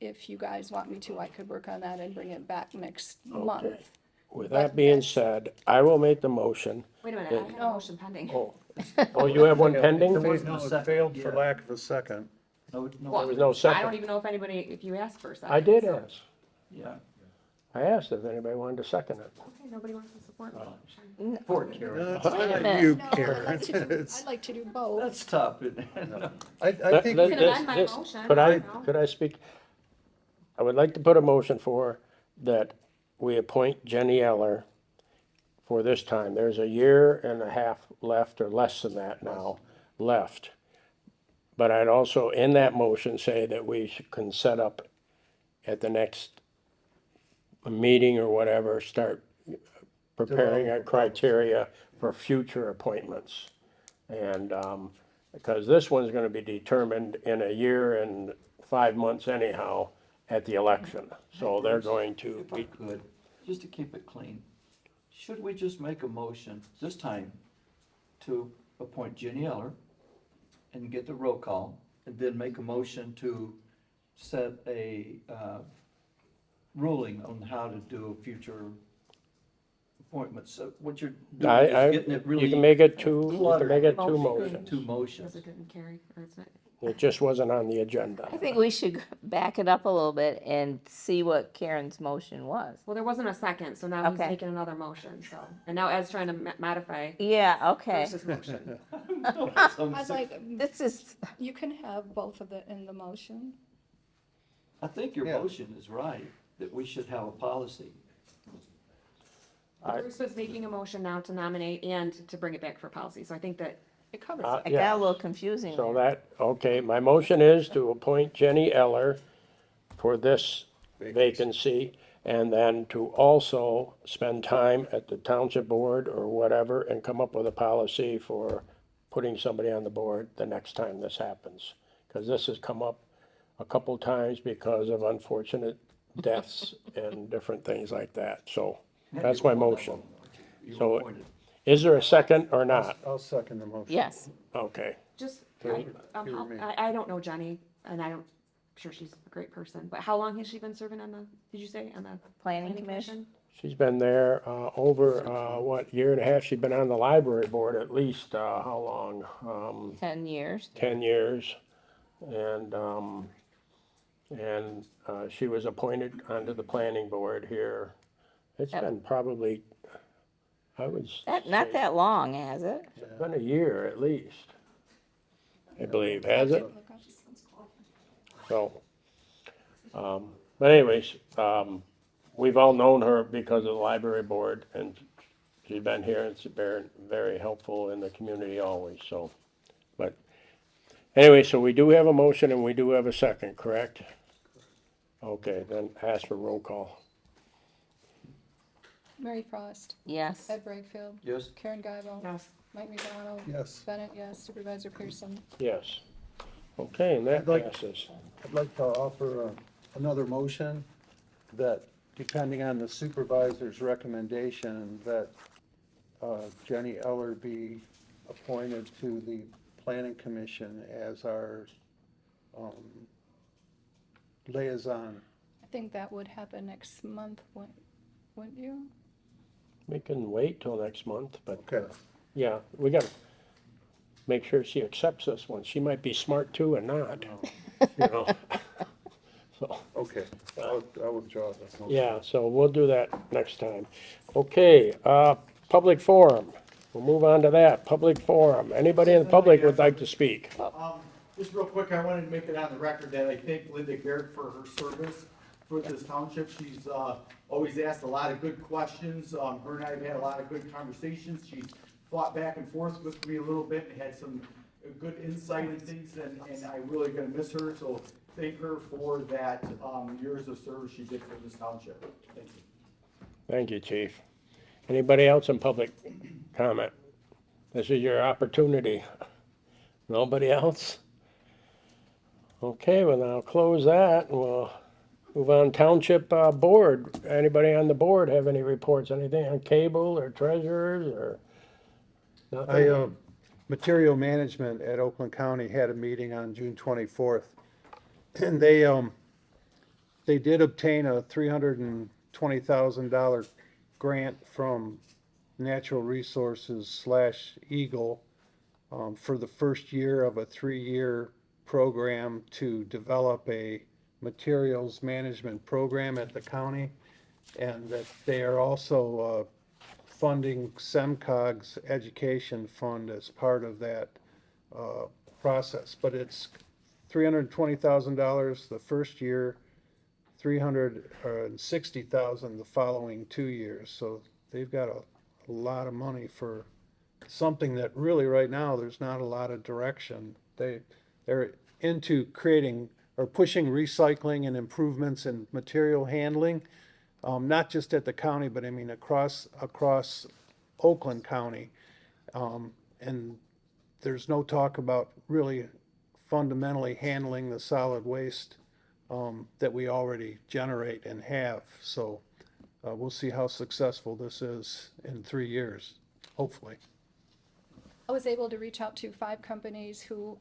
if you guys want me to, I could work on that and bring it back next month. With that being said, I will make the motion. Wait a minute, I have a motion pending. Oh, you have one pending? There was no it second failed for yet. lack of a second. No, There no, was no I second. don't even know if you asked for a second. I did so- ask. yeah. I asked if anybody wanted to second it. Okay, nobody wants to support me. N- Poor Karen. That's Wait a not minute. you, No, I'd Karen. like to do, It's- I'd like to do both. That's tough. I Let- think, let- can this- amend my this- motion, Could I I, don't know. could I speak? I would like to put a motion for that we appoint Jenny Eller for this time. There's a year and a half left, or less than that now, left. But I'd also, in that motion, say that can set up at the next meeting or whatever, start preparing a criteria for future appointments. And, because this one's gonna be determined in a year and 5 months anyhow at the election. So they're going to If I could, just to keep it clean, should we just make a motion this time to appoint Jenny Eller and get the roll call, and then make a motion to set a ruling on how to do future appointments? So what you're doing is getting it really. You can make it two Motion. motions. Two motions. Because it didn't carry, or it's not. It just wasn't on the agenda. I think we should back it up a little bit and see what Karen's motion was. Well, there wasn't a second, so now he's Okay. making another motion, so, and now Ed's trying to modify Yeah, okay. Bruce's motion. I'd like, This is, you can have both of it in the motion. I think your Yeah. motion is right, that we should have a policy. I- Bruce was making a motion now to nominate and to bring it back for policy, so I think that It covers Uh, it. it got a little confusing So there. that, okay, my motion is to appoint Jenny Eller for this vacancy, and then to also spend time at the township board or whatever and come up with a policy for putting somebody on the board the next time this happens. Because this has come up a couple times because of unfortunate deaths and different things like that. So that's my motion. You So- appointed. Is there a second or not? I'll second the motion. Yes. Okay. just, Hear how- me. I don't know Jenny, and I'm sure she's a great person, but how long has she been serving on the, did you say, on the Planning commission? She's been there over, what, year and a half? She's been on the library board at least, how long? 10 years. 10 years. And she was appointed onto the planning board here. It's Yep. been probably, I would Not say, that long, has it? it's been a year at least, I believe, has it? So, but anyways, we've all known her because of the library board, and she's been here and she's been very helpful in the community always, so. But, anyway, so we do have a motion and we do have a second, correct? Okay, then ask for roll call. Mary Frost, Yes. Ed Brightfield, Yes, Karen Guyval, Yes. Mike McDonald, Yes. Bennett, yes, Supervisor Pearson. Yes. Okay, and that I'd like- passes. I'd like to offer another motion that, depending on the supervisor's recommendation, that Jenny Eller be appointed to the planning commission as our liaison. I think that would happen next month, wouldn't you? We can wait till next month, but, Okay. yeah, we gotta make sure she accepts this one. She might be smart too and not, you know? So, Okay, I'll withdraw this motion. yeah, so we'll do that next time. Okay, public forum. We'll move on to that, public forum. Anybody in the public would like to speak? Just real quick, I wanted to make it on the record that I thank Linda Garrett for her service for this township. She's always asked a lot of good questions. Her and I have had a lot of good conversations. She's fought back and forth with me a little bit and had some good insight and things, and I'm really gonna miss her. So thank her for that years of service she did for this township. Thank you. Thank you, Chief. Anybody else in public comment? This is your opportunity. Nobody else? Okay, well, now I'll close that, and we'll move on. Township board. Anybody on the board have any reports? Anything on cable or treasurers or nothing? Material management at Oakland County had a meeting on June 24th. And they did obtain a $320,000 grant from Natural Resources / Eagle for the first year of a 3-year program to develop a materials management program at the county. and that they are also funding SEMCOG's education fund as part of that process. But it's $320,000 the first year, $360,000 the following 2 years. So they've got a lot of money for something that really right now there's not a lot of direction. They're into creating or pushing recycling and improvements in material handling, not just at the county, but I mean across Oakland County. And there's no talk about really fundamentally handling the solid waste that we already generate and have. So we'll see how successful this is in 3 years, hopefully. I was able to reach out to 5 companies who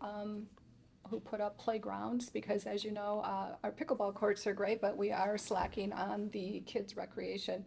put up playgrounds, because as you know, our pickleball courts are great, but we are slacking on the kids' recreation.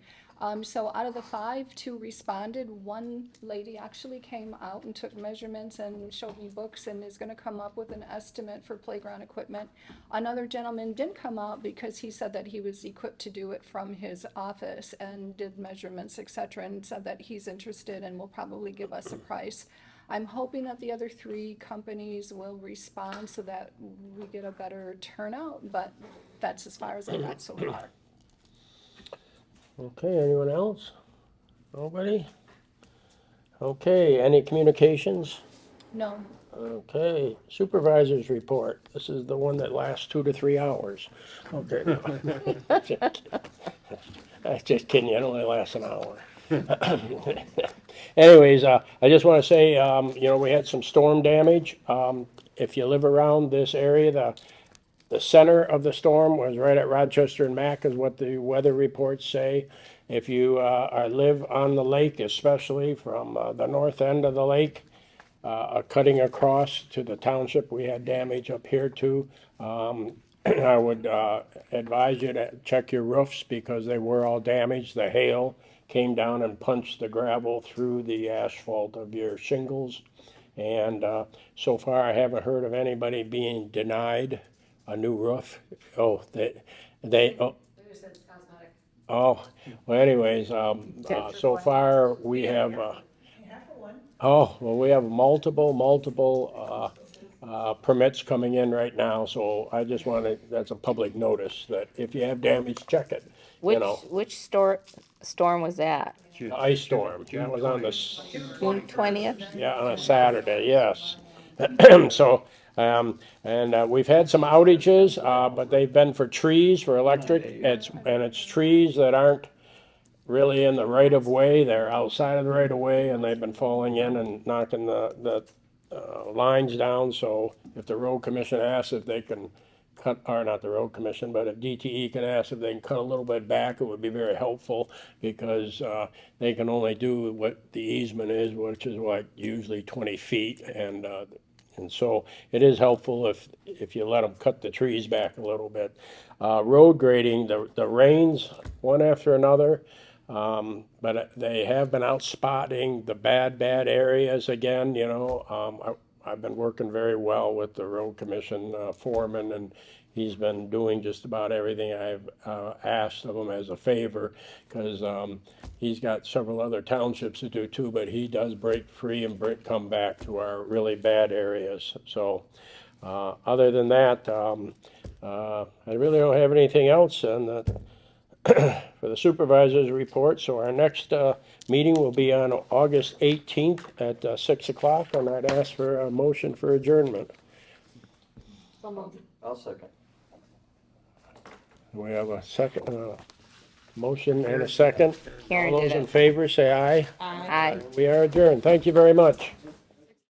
So out of the 5, 2 responded. One lady actually came out and took measurements and showed me books and is gonna come up with an estimate for playground equipment. Another gentleman didn't come out because he said that he was equipped to do it from his office and did measurements, et cetera, and said that he's interested and will probably give us a price. I'm hoping that the other 3 companies will respond so that we get a better turnout, but that's as far as I got so far. Okay, anyone else? Nobody? Okay, any communications? No. Okay, supervisor's report. This is the one that lasts 2 to 3 hours. Okay. I'm just kidding, it only lasts an hour. Anyways, I just want to say, we had some storm damage. If you live around this area, the center of the storm was right at Rochester and Mack, is what the weather reports say. If you live on the lake, especially from the north end of the lake, cutting across to the township, we had damage up here too. I would advise you to check your roofs because they were all damaged. The hail came down and punched the gravel through the asphalt of your shingles. And so far, I haven't heard of anybody being denied a new roof. Oh, they oh. Oh, well anyways, so far we have, we have multiple permits coming in right now, so I just wanted, that's a public notice, that if you have damage, check it, you know. Which storm was that? The ice storm, that was on the June 20th? yeah, on a Saturday, yes. So, we've had some outages, but they've been for trees, for electric. It's trees that aren't really in the right of way. They're outside of the right of way, and they've been falling in and knocking the lines down. So if the road commission asks if they can cut, or not the road commission, but if DTE can ask if they can cut a little bit back, it would be very helpful, because they can only do what the easement is, which is like usually 20 feet, and so it is helpful if you let them cut the trees back a little bit. Road grading, the rains, one after another, but they have been out spotting the bad areas again, I've been working very well with the road commission foreman, and he's been doing just about everything I've asked of him as a favor, because he's got several other townships to do too, but he does break free and come back to our really bad areas. So other than that, I really don't have anything else for the supervisor's report. So our next meeting will be on August 18th at 6 o'clock, and I'd ask for a motion for adjournment. I'll second. We have a second, motion and a second. Karen All did those in it. favor, say aye. Aye. We are adjourned. Thank you very much.